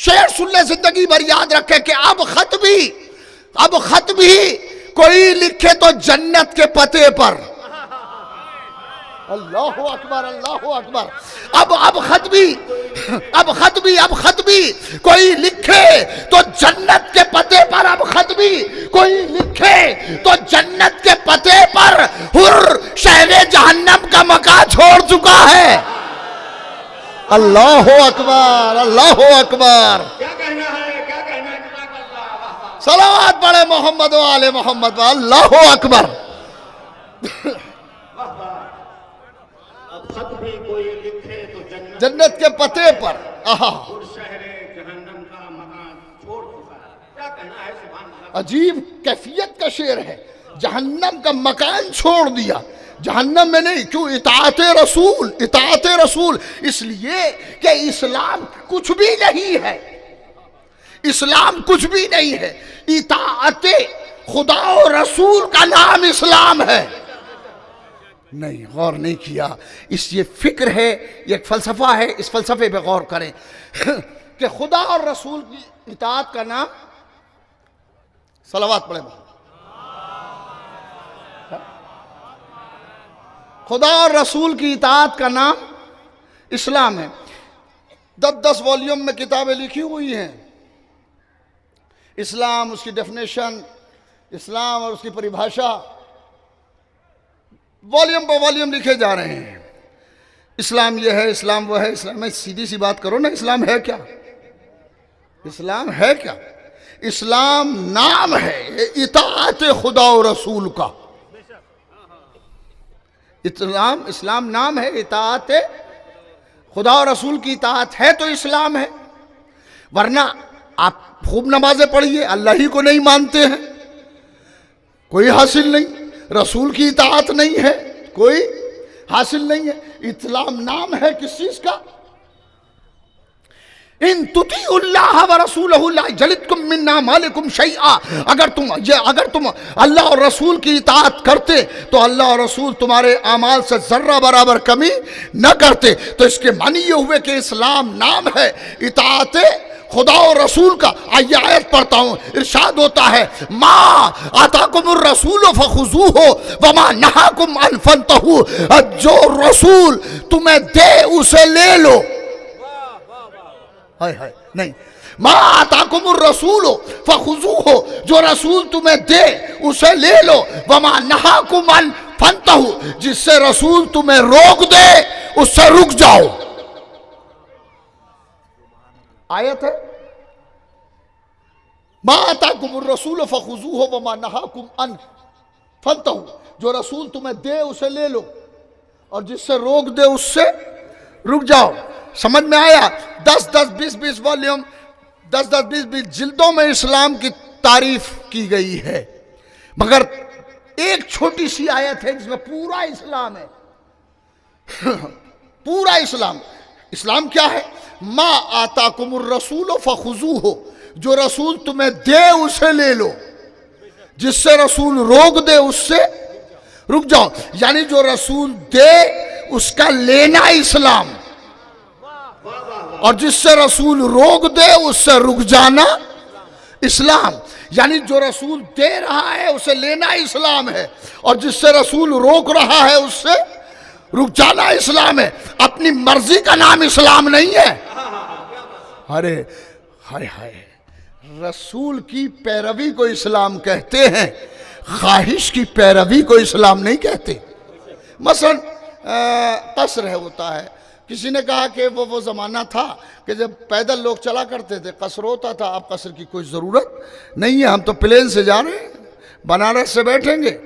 شعر سن لے، زندگی بھر یاد رکھے کہ اب خط بھی کوئی لکھے تو جنت کے پتے پر. اللہ اکبر، اللہ اکبر. اب خط بھی کوئی لکھے تو جنت کے پتے پر. اب خط بھی کوئی لکھے تو جنت کے پتے پر. ہر شہر جہنم کا مکان چھوڑ چکا ہے. اللہ اکبر، اللہ اکبر. کیا کہنا ہے، کیا کہنا ہے. جزاک اللہ. صلوات پڑھے محمد و آل محمد. اللہ اکبر. اب خط بھی کوئی لکھے تو جنت کے پتے پر. اور شہر جہنم کا مکان چھوڑ چکا ہے. کیا کہنا ہے، سبحان اللہ. عجیب کیفیت کا شعر ہے. جہنم کا مکان چھوڑ دیا. جہنم میں نہیں، کیوں؟ اطاعت رسول. اس لیے کہ اسلام کچھ بھی نہیں ہے. اسلام کچھ بھی نہیں ہے. اطاعت خدا و رسول کا نام اسلام ہے. نہیں، غور نہیں کیا. اس یہ فکر ہے، یہ ایک فلسفہ ہے. اس فلسفے پہ غور کریں کہ خدا اور رسول کی اطاعت کا نام، صلوات پڑھیں، خدا اور رسول کی اطاعت کا نام اسلام ہے. 10 والیوم میں کتابیں لکھی ہوئی ہیں. اسلام، اس کی ڈیفینیشن، اسلام اور اس کی پریبھاشا، والیوم پہ والیوم لکھے جا رہے ہیں. اسلام یہ ہے، اسلام وہ ہے. اسلام میں سیدھی سی بات کرو نا، اسلام ہے کیا؟ اسلام ہے کیا؟ اسلام نام ہے اطاعت خدا و رسول کا. اسلام نام ہے اطاعت خدا و رسول کی. اطاعت ہے تو اسلام ہے. ورنہ آپ خوب نمازیں پڑھیے، اللہ ہی کو نہیں مانتے ہیں، کوئی حاصل نہیں. رسول کی اطاعت نہیں ہے، کوئی حاصل نہیں ہے. اسلام نام ہے کس چیز کا؟ ان تطیعوا اللہ ورسولہ لا یجلدکم من اعمالکم شیئا. اگر تم اللہ اور رسول کی اطاعت کرتے تو اللہ اور رسول تمہارے اعمال سے ذرہ برابر کمی نہ کرتے. تو اس کے معنی یہ ہوئے کہ اسلام نام ہے اطاعت خدا اور رسول کا. آئیے آیت پڑھتا ہوں. ارشاد ہوتا ہے، ما آتاکم الرسول فخذوہ وما نہاکم عن فانتہوا. جو رسول تمہیں دے اسے لے لو. نہیں، ما آتاکم الرسول فخذوہ، جو رسول تمہیں دے اسے لے لو. وما نہاکم عن فانتہوا، جس سے رسول تمہیں روک دے اس سے رک جاؤ. آیت ہے، ما آتاکم الرسول فخذوہ وما نہاکم عن فانتہوا. جو رسول تمہیں دے اسے لے لو، اور جس سے روک دے اس سے رک جاؤ. سمجھ میں آیا؟ 10-20 والیوم، 10-20 جلدوں میں اسلام کی تعریف کی گئی ہے، مگر ایک چھوٹی سی آیت ہے جس میں پورا اسلام ہے. پورا اسلام. اسلام کیا ہے؟ ما آتاکم الرسول فخذوہ، جو رسول تمہیں دے اسے لے لو، جس سے رسول روک دے اس سے رک جاؤ، یعنی جو رسول دے اس کا لینا اسلام، اور جس سے رسول روک دے اس سے رک جانا اسلام۔ یعنی جو رسول دے رہا ہے اسے لینا اسلام ہے، اور جس سے رسول روک رہا ہے اس سے رک جانا اسلام ہے۔ اپنی مرضی کا نام اسلام نہیں ہے۔ ارے ہائے ہائے، رسول کی پیروی کو اسلام کہتے ہیں، خواہش کی پیروی کو اسلام نہیں کہتے۔ مثلا قصر ہوتا ہے، کسی نے کہا کہ وہ زمانہ تھا کہ جب پیدل لوگ چلا کرتے تھے قصر ہوتا تھا، اب قصر کی کوئی ضرورت نہیں ہے، ہم تو پلین سے جا رہے ہیں، بنارس سے بیٹھیں گے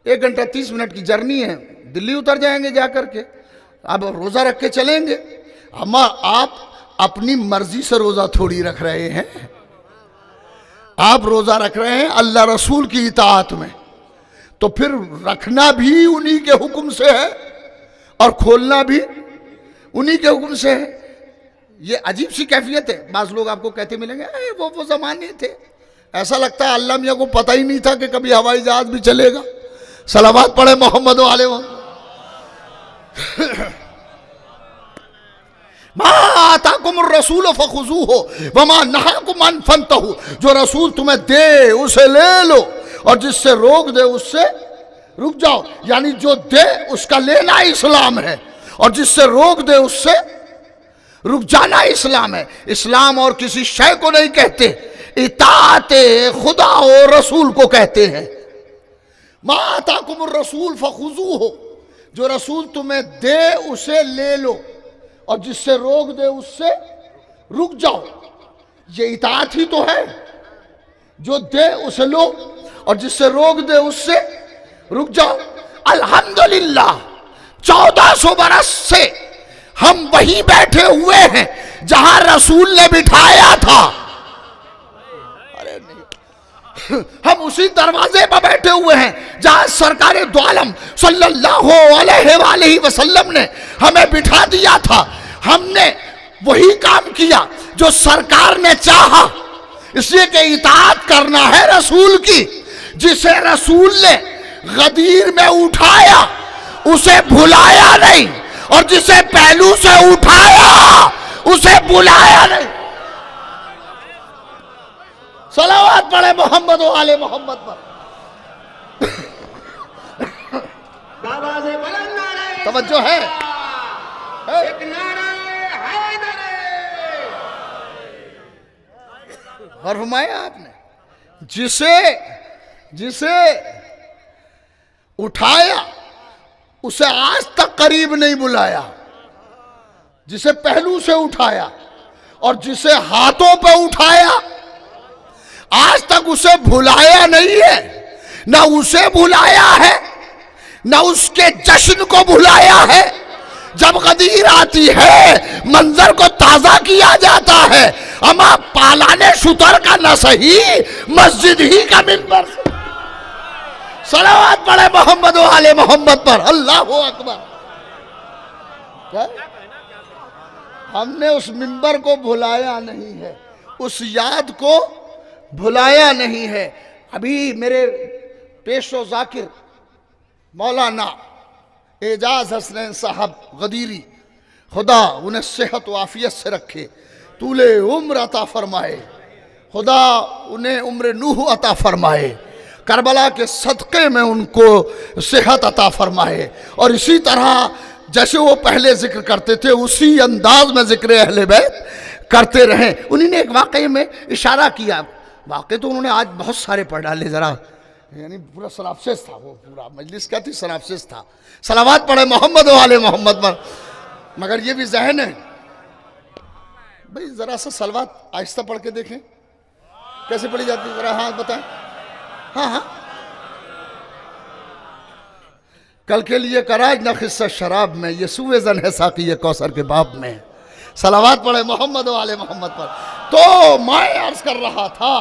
1 گھنٹہ 30 منٹ کی جرنی ہے، دلی اتر جائیں گے جا کر کے، اب روزہ رکھ کے چلیں گے۔ اما آپ اپنی مرضی سے روزہ تھوڑی رکھ رہے ہیں، آپ روزہ رکھ رہے ہیں اللہ رسول کی اطاعت میں، تو پھر رکھنا بھی انہی کے حکم سے ہے اور کھولنا بھی انہی کے حکم سے ہے۔ یہ عجیب سی کیفیت ہے۔ بعض لوگ آپ کو کہتے ملیں گے وہ زمانے تھے، ایسا لگتا ہے اللہ میاں کو پتہ ہی نہیں تھا کہ کبھی ہوائی جہاز بھی چلے گا۔ صلوات پڑھے محمد و آلہ محمد۔ ما آتاکم الرسول فخذوہ وما نہاکم عنہ فانتہوا، جو رسول تمہیں دے اسے لے لو، اور جس سے روک دے اس سے رک جاؤ۔ یعنی جو دے اس کا لینا اسلام ہے، اور جس سے روک دے اس سے رک جانا اسلام ہے۔ اسلام اور کسی شے کو نہیں کہتے، اطاعت خدا اور رسول کو کہتے ہیں۔ ما آتاکم الرسول فخذوہ، جو رسول تمہیں دے اسے لے لو، اور جس سے روک دے اس سے رک جاؤ۔ یہ اطاعت ہی تو ہے، جو دے اسے لو اور جس سے روک دے اس سے رک جاؤ۔ الحمدللہ 1400 برس سے ہم وہیں بیٹھے ہوئے ہیں جہاں رسول نے بٹھایا تھا۔ ارے نہیں، ہم اسی دروازے پر بیٹھے ہوئے ہیں جہاں سرکار دو عالم صلی اللہ علیہ وآلہ وسلم نے ہمیں بٹھا دیا تھا۔ ہم نے وہی کام کیا جو سرکار نے چاہا، اس لیے کہ اطاعت کرنا ہے رسول کی۔ جسے رسول نے غدیر میں اٹھایا اسے بھلایا نہیں، اور جسے پہلو سے اٹھایا اسے بلایا نہیں۔ صلوات پڑھے محمد و آل محمد پر۔ بابا سے بلند نعرہ توجہ ہے؟ ایک نعرہ حیدر۔ غور فرمایا آپ نے؟ جسے اٹھایا اسے آج تک قریب نہیں بلایا، جسے پہلو سے اٹھایا، اور جسے ہاتھوں پہ اٹھایا آج تک اسے بھلایا نہیں ہے۔ نہ اسے بھلایا ہے نہ اس کے جشن کو بھلایا ہے۔ جب غدیر آتی ہے منظر کو تازہ کیا جاتا ہے، اما پالانے شتر کا نہ صحیح مسجد ہی کا منبر۔ صلوات پڑھے محمد و آل محمد پر۔ اللہ اکبر۔ ہم نے اس منبر کو بھلایا نہیں ہے، اس یاد کو بھلایا نہیں ہے۔ ابھی میرے پیشو ذاکر مولانا اعجاز حسنین صاحب غدیری، خدا انہیں صحت و عافیت سے رکھے، طول عمر عطا فرمائے، خدا انہیں عمر نوح عطا فرمائے، کربلا کے صدقے میں ان کو صحت عطا فرمائے، اور اسی طرح جیسے وہ پہلے ذکر کرتے تھے اسی انداز میں ذکر اہل بیت کرتے رہیں۔ انہی نے ایک واقعے میں اشارہ کیا، واقعے تو انہوں نے آج بہت سارے پڑھ ڈالے، ذرا یعنی پورا سناپسس تھا، وہ پورا مجلس کیا تھی، سناپسس تھا۔ صلوات پڑھے محمد و آل محمد پر۔ مگر یہ بھی ذہن ہے بھئی، ذرا سا صلوات آہستہ پڑھ کے دیکھیں کیسے پڑھی جاتی ہے، ذرا ہاتھ بتائیں۔ ہاں کل کے لیے کراج نہ خصہ شراب میں، یہ سوئے زن ہے ساقی کوثر کے باب میں۔ صلوات پڑھے محمد و آل محمد پر۔ تو میں عرض کر رہا تھا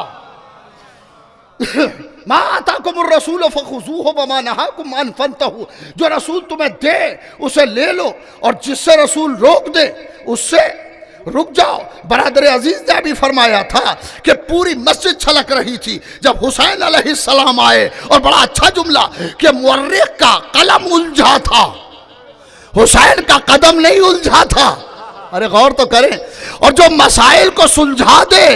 ما آتاکم الرسول فخذوہ وما نہاکم عنہ فانتہوا، جو رسول تمہیں دے اسے لے لو، اور جس سے رسول روک دے اس سے رک جاؤ، برادر عزیز نے بھی فرمایا تھا کہ پوری مسجد چھلک رہی تھی جب حسین علیہ السلام آئے، اور بڑا اچھا جملہ کہ مورخ کا قلم الجھا تھا، حسین کا قدم نہیں الجھا تھا۔ ارے غور تو کریں، اور جو مسائل کو سلجھا دے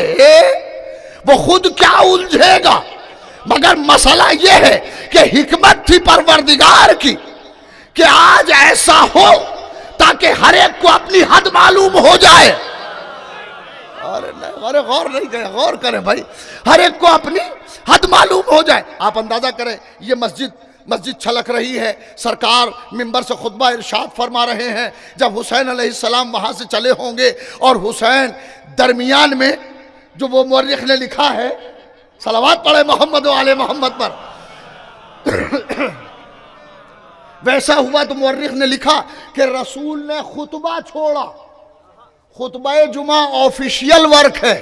وہ خود کیا الجھے گا، مگر مسئلہ یہ ہے کہ حکمت تھی پروردگار کی کہ آج ایسا ہو تاکہ ہر ایک کو اپنی حد معلوم ہو جائے۔ ارے غور نہیں کریں، غور کریں بھائی، ہر ایک کو اپنی حد معلوم ہو جائے۔ آپ اندازہ کریں، یہ مسجد چھلک رہی ہے، سرکار منبر سے خطبہ ارشاد فرما رہے ہیں، جب حسین علیہ السلام وہاں سے چلے ہوں گے اور حسین درمیان میں، جو وہ مورخ نے لکھا ہے، صلوات پڑھے محمد و آل محمد پر، ویسا ہوا تو مورخ نے لکھا کہ رسول نے خطبہ چھوڑا۔ خطبہ جمعہ آفیشیل ورک ہے،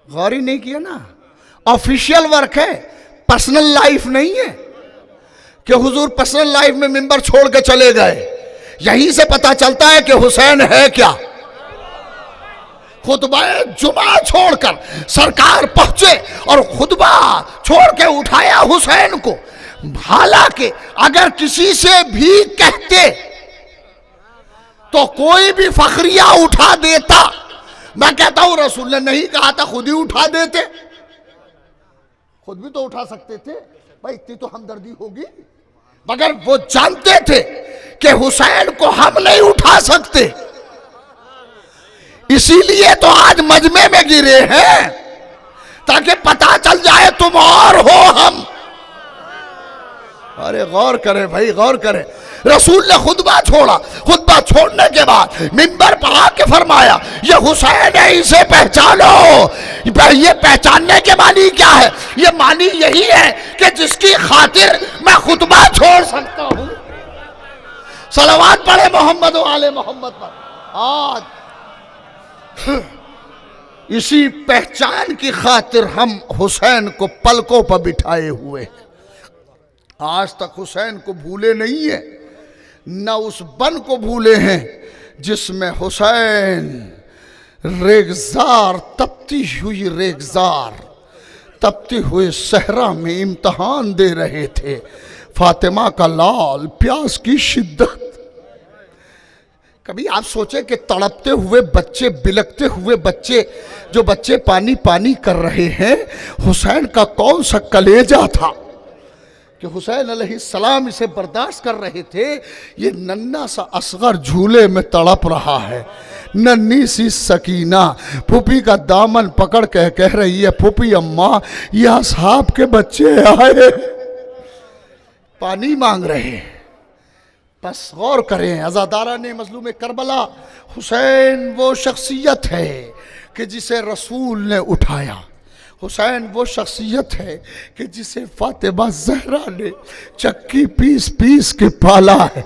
غور ہی نہیں کیا نا، آفیشیل ورک ہے، پرسنل لائف نہیں ہے کہ حضور پرسنل لائف میں منبر چھوڑ کے چلے گئے۔ یہیں سے پتا چلتا ہے کہ حسین ہے کیا۔ خطبہ جمعہ چھوڑ کر سرکار پہنچے اور خطبہ چھوڑ کے اٹھایا حسین کو۔ حالانکہ اگر کسی سے بھی کہتے تو کوئی بھی فخریہ اٹھا دیتا، میں کہتا ہوں رسول نے نہیں کہا تھا، خود ہی اٹھا دیتے، خود بھی تو اٹھا سکتے تھے بھائی، اتنی تو ہمدردی ہوگی، مگر وہ جانتے تھے کہ حسین کو ہم نہیں اٹھا سکتے، اسی لیے تو آج مجمع میں گرے ہیں تاکہ پتا چل جائے تم اور ہو ہم۔ ارے غور کریں بھائی، غور کریں، رسول نے خطبہ چھوڑا، خطبہ چھوڑنے کے بعد منبر پر آ کے فرمایا یہ حسین ہے، اسے پہچانو۔ یہ پہچاننے کے معنی کیا ہے؟ یہ معنی یہی ہے کہ جس کی خاطر میں خطبہ چھوڑ سکتا ہوں۔ صلوات پڑھے محمد و آل محمد پر۔ آج اسی پہچان کی خاطر ہم حسین کو پلکوں پر بٹھائے ہوئے، آج تک حسین کو بھولے نہیں ہیں، نہ اس بن کو بھولے ہیں جس میں حسین ریگزار، تپتی ہوئی ریگزار، تپتے ہوئے صحرا میں امتحان دے رہے تھے۔ فاطمہ کا لال، پیاس کی شدت۔ کبھی آپ سوچیں کہ تڑپتے ہوئے بچے، بلکتے ہوئے بچے، جو بچے پانی پانی کر رہے ہیں، حسین کا کون سا کلیجہ تھا کہ حسین علیہ السلام اسے برداشت کر رہے تھے۔ یہ ننھا سا اصغر جھولے میں تڑپ رہا ہے، ننھی سی سکینہ پھوپھی کا دامن پکڑ کے کہہ رہی ہے پھوپھی اماں یہ اصحاب کے بچے آئے پانی مانگ رہے ہیں۔ بس غور کریں، عزاداران مظلوم کربلا، حسین وہ شخصیت ہے کہ جسے رسول نے اٹھایا، حسین وہ شخصیت ہے کہ جسے فاطمہ زہرا نے چکی پیس پیس کے پالا ہے۔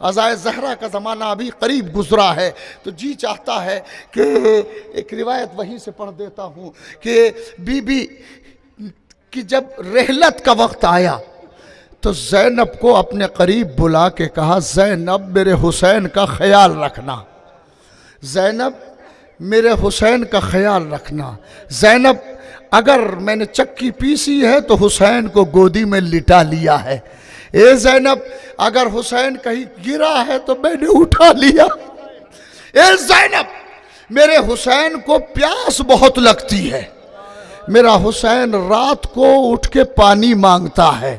عزائے زہرا کا زمانہ ابھی قریب گزرا ہے تو جی چاہتا ہے کہ ایک روایت وہیں سے پڑھ دیتا ہوں کہ بی بی کی جب رحلت کا وقت آیا تو زینب کو اپنے قریب بلا کے کہا زینب میرے حسین کا خیال رکھنا، زینب میرے حسین کا خیال رکھنا، زینب اگر میں نے چکی پیسی ہے تو حسین کو گودی میں لٹا لیا ہے، اے زینب اگر حسین کہیں گرا ہے تو میں نے اٹھا لیا، اے زینب میرے حسین کو پیاس بہت لگتی ہے، میرا حسین رات کو اٹھ کے پانی مانگتا ہے،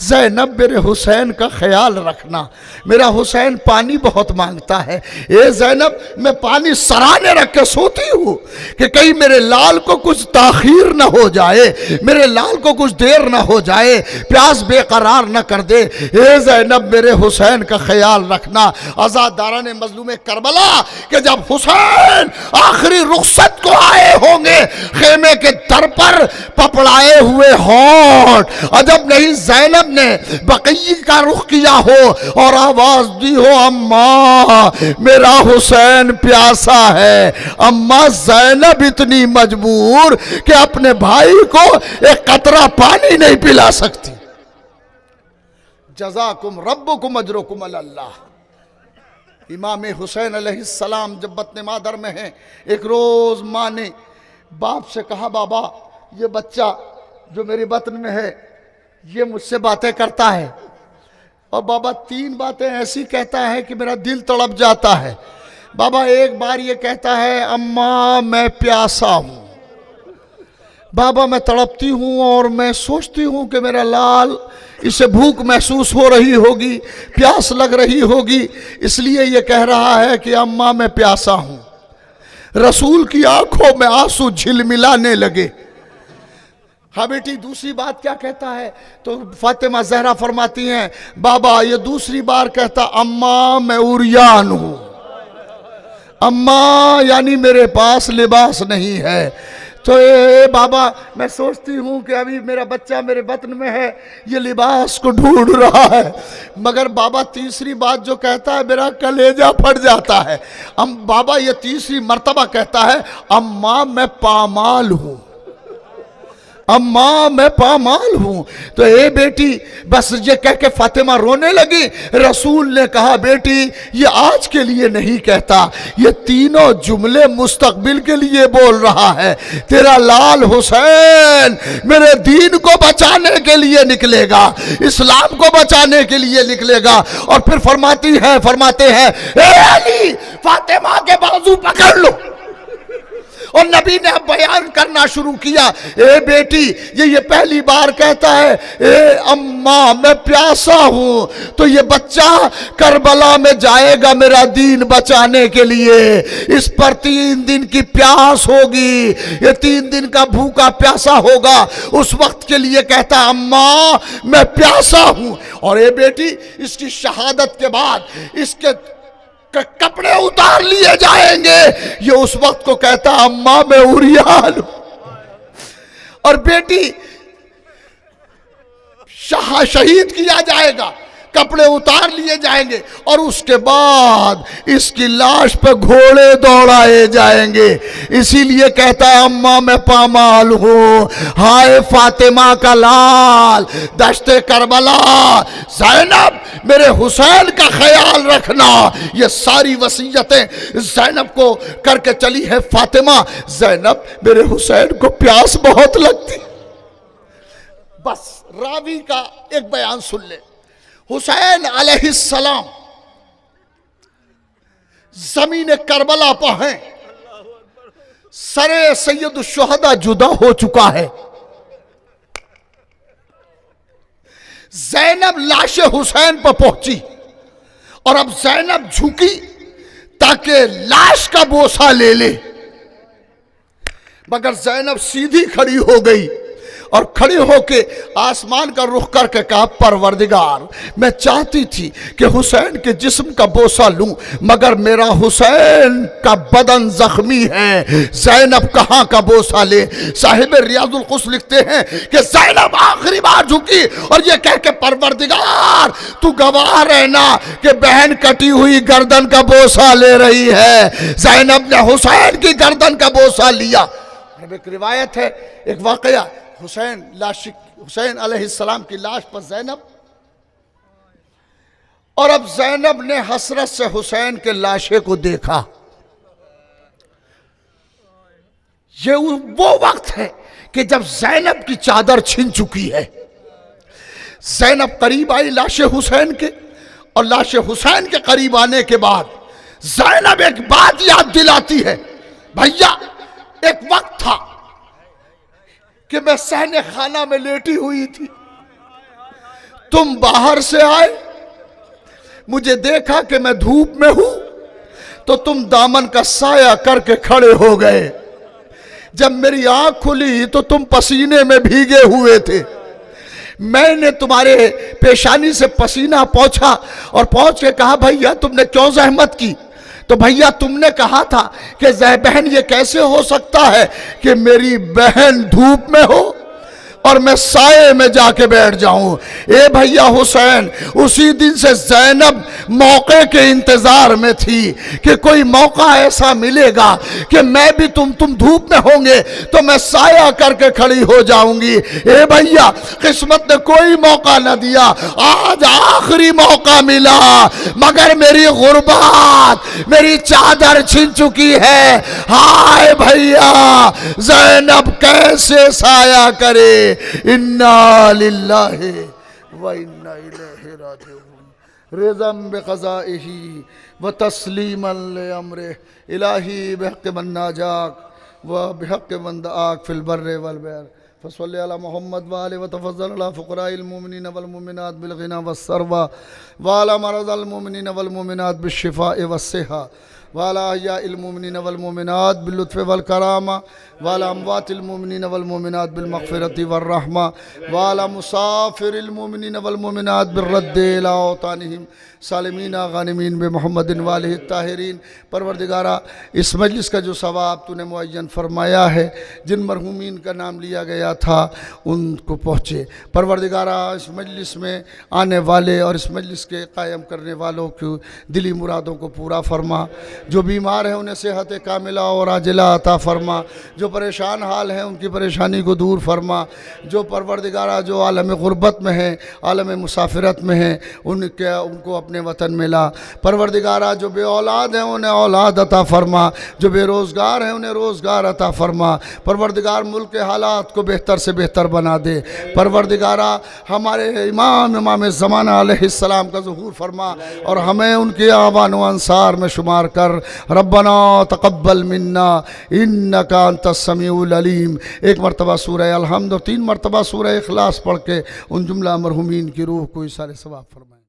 زینب میرے حسین کا خیال رکھنا، میرا حسین پانی بہت مانگتا ہے، اے زینب میں پانی سرانے رکھ کے سوتی ہوں کہ کہیں میرے لال کو کچھ تاخیر نہ ہو جائے، میرے لال کو کچھ دیر نہ ہو جائے، پیاس بے قرار نہ کر دے، اے زینب میرے حسین کا خیال رکھنا۔ عزاداران مظلوم کربلا کہ جب حسین آخری رخصت کو آئے ہوں گے خیمے کے در پر پپڑائے ہوئے ہونٹ، عجب نہیں زینب نے بقیع کا رخ کیا ہو اور آواز دی ہو اماں میرا حسین پیاسا ہے، اماں زینب اتنی مجبور کہ اپنے بھائی کو ایک قطرہ پانی نہیں پلا سکتی۔ جزاکم ربکم اجرکم اللہ۔ امام حسین علیہ السلام جب بطن مادر میں ہیں، ایک روز ماں نے باپ سے کہا بابا یہ بچہ جو میری بطن میں ہے یہ مجھ سے باتیں کرتا ہے، اور بابا 3 باتیں ایسی کہتا ہے کہ میرا دل تڑپ جاتا ہے۔ بابا ایک بار یہ کہتا ہے اماں میں پیاسا ہوں، بابا میں تڑپتی ہوں اور میں سوچتی ہوں کہ میرا لال اسے بھوک محسوس ہو رہی ہوگی، پیاس لگ رہی ہوگی، اس لیے یہ کہہ رہا ہے کہ اماں میں پیاسا ہوں۔ رسول کی آنکھوں میں آنسو جھلملانے لگے۔ ہاں بیٹی دوسری بات کیا کہتا ہے؟ تو فاطمہ زہرا فرماتی ہیں بابا یہ دوسری بار کہتا اماں میں عریان ہوں، اماں یعنی میرے پاس لباس نہیں ہے۔ تو اے بابا میں سوچتی ہوں کہ ابھی میرا بچہ میرے بطن میں ہے، یہ لباس کو ڈھونڈ رہا ہے، مگر بابا تیسری بات جو کہتا ہے میرا کلیجہ پھٹ جاتا ہے۔ بابا یہ تیسری مرتبہ کہتا ہے اماں میں پامال ہوں، اماں میں پامال ہوں۔ تو اے بیٹی بس یہ کہہ کے فاطمہ رونے لگی۔ رسول نے کہا بیٹی یہ آج کے لیے نہیں کہتا، یہ تینوں جملے مستقبل کے لیے بول رہا ہے۔ تیرا لال حسین میرے دین کو بچانے کے لیے نکلے گا، اسلام کو بچانے کے لیے نکلے گا۔ اور پھر فرماتے ہیں اے علی فاطمہ کے بازو پکڑ لو، اور نبی نے اب بیان کرنا شروع کیا۔ اے بیٹی یہ پہلی بار کہتا ہے اے اماں میں پیاسا ہوں، تو یہ بچہ کربلا میں جائے گا میرا دین بچانے کے لیے، اس پر 3 دن کی پیاس ہوگی، یہ 3 دن کا بھوکا پیاسا ہوگا، اس وقت کے لیے کہتا اماں میں پیاسا ہوں۔ اور اے بیٹی اس کی شہادت کے بعد اس کے کپڑے اتار لیے جائیں گے، یہ اس وقت کو کہتا اماں میں عریان ہوں۔ اور بیٹی شہید کیا جائے گا، کپڑے اتار لیے جائیں گے، اور اس کے بعد اس کی لاش پہ گھوڑے دوڑائے جائیں گے۔ اسی لیے کہتا ہے اماں میں پامال ہوں، ہائے فاطمہ کا لال دشت کربلا، زینب میرے حسین کا خیال رکھنا۔ یہ ساری وصیتیں زینب کو کر کے چلی ہے فاطمہ۔ زینب میرے حسین کو پیاس بہت لگتی۔ بس راوی کا ایک بیان سن لے۔ حسین علیہ السلام زمین کربلا پر ہیں، سر سید الشہداء جدا ہو چکا ہے۔ زینب لاش حسین پر پہنچی، اور اب زینب جھکی تاکہ لاش کا بوسہ لے لے، مگر زینب سیدھی کھڑی ہو گئی، اور کھڑی ہو کے آسمان کا رخ کر کے کہا پروردگار میں چاہتی تھی کہ حسین کے جسم کا بوسہ لوں، مگر میرا حسین کا بدن زخمی ہے، زینب کہاں کا بوسہ لے۔ صاحب ریاض القدس لکھتے ہیں کہ زینب آخری بار جھکی اور یہ کہہ کے پروردگار تو گواہ رہنا کہ بہن کٹی ہوئی گردن کا بوسہ لے رہی ہے۔ زینب نے حسین کی گردن کا بوسہ لیا۔ ایک روایت ہے، ایک واقعہ، حسین علیہ السلام کی لاش پر زینب، اور اب زینب نے حسرت سے حسین کے لاشے کو دیکھا۔ یہ وہ وقت ہے کہ جب زینب کی چادر چھن چکی ہے۔ زینب قریب آئی لاش حسین کے، اور لاش حسین کے قریب آنے کے بعد زینب ایک بات یاد دلاتی ہے، بھیا ایک وقت تھا کہ میں صحن خانہ میں لیٹی ہوئی تھی، تم باہر سے آئے، مجھے دیکھا کہ میں دھوپ میں ہوں، تو تم دامن کا سایہ کر کے کھڑے ہو گئے۔ جب میری آنکھ کھلی تو تم پسینے میں بھیگے ہوئے تھے، میں نے تمہارے پیشانی سے پسینہ پوچھا، اور پہنچ کے کہا بھیا تم نے کیوں زحمت کی؟ تو بھیا تم نے کہا تھا کہ بہن یہ کیسے ہو سکتا ہے کہ میری بہن دھوپ میں ہو؟ اور میں سائے میں جا کے بیٹھ جاؤں۔ اے بھیا حسین، اسی دن سے زینب موقع کے انتظار میں تھی کہ کوئی موقع ایسا ملے گا کہ میں بھی تم دھوپ میں ہوں گے تو میں سایہ کر کے کھڑی ہو جاؤں گی۔ اے بھیا قسمت نے کوئی موقع نہ دیا، آج آخری موقع ملا، مگر میری غربت میری چادر چھن چکی ہے۔ ہائے بھیا زینب کیسے سایہ کرے۔ انا للہ و انا الیہ راجعون، رضا بقضائہ و تسلیما لامرہ، الہی بحق من ناجاک و بحق من دعاک فی البر والبحر، فصلی علی محمد وآلہ وتفضل علی فقراء المؤمنین والمؤمنات بالغنى والثروة وعلى مرضى المؤمنین والمؤمنات بالشفاء والصحة وعلى أحياء المؤمنين والمؤمنات باللطف والكرامة وعلى أموات المؤمنين والمؤمنات بالمغفرة والرحمة وعلى مسافر المؤمنين والمؤمنات بالرد إلى أوطانهم سالمین غانمین بمحمد وآلہ الطاہرین۔ پروردگارہ اس مجلس کا جو ثواب تو نے معین فرمایا ہے، جن مرحومین کا نام لیا گیا تھا ان کو پہنچے۔ پروردگارہ اس مجلس میں آنے والے اور اس مجلس کے قائم کرنے والوں کی دلی مرادوں کو پورا فرما، جو بیمار ہیں انہیں صحت کاملہ اور عاجلہ عطا فرما، جو پریشان حال ہیں ان کی پریشانی کو دور فرما، جو پروردگارہ جو عالم غربت میں ہیں، عالم مسافرت میں ہیں، ان کو اپنے وطن میں لا۔ پروردگارہ جو بے اولاد ہیں انہیں اولاد عطا فرما، جو بے روزگار ہیں انہیں روزگار عطا فرما۔ پروردگار ملک کے حالات کو بہتر سے بہتر بنا دے۔ پروردگارہ ہمارے امام زمانہ علیہ السلام کا ظہور فرما اور ہمیں ان کے آبان و انصار میں شمار کر۔ ربنا تقبل منا انک انت السمیع العلیم۔ ایک مرتبہ سورہ الحمد اور 3 مرتبہ سورہ اخلاص پڑھ کے ان جملہ مرحومین کی روح کو ایصال ثواب فرمائے۔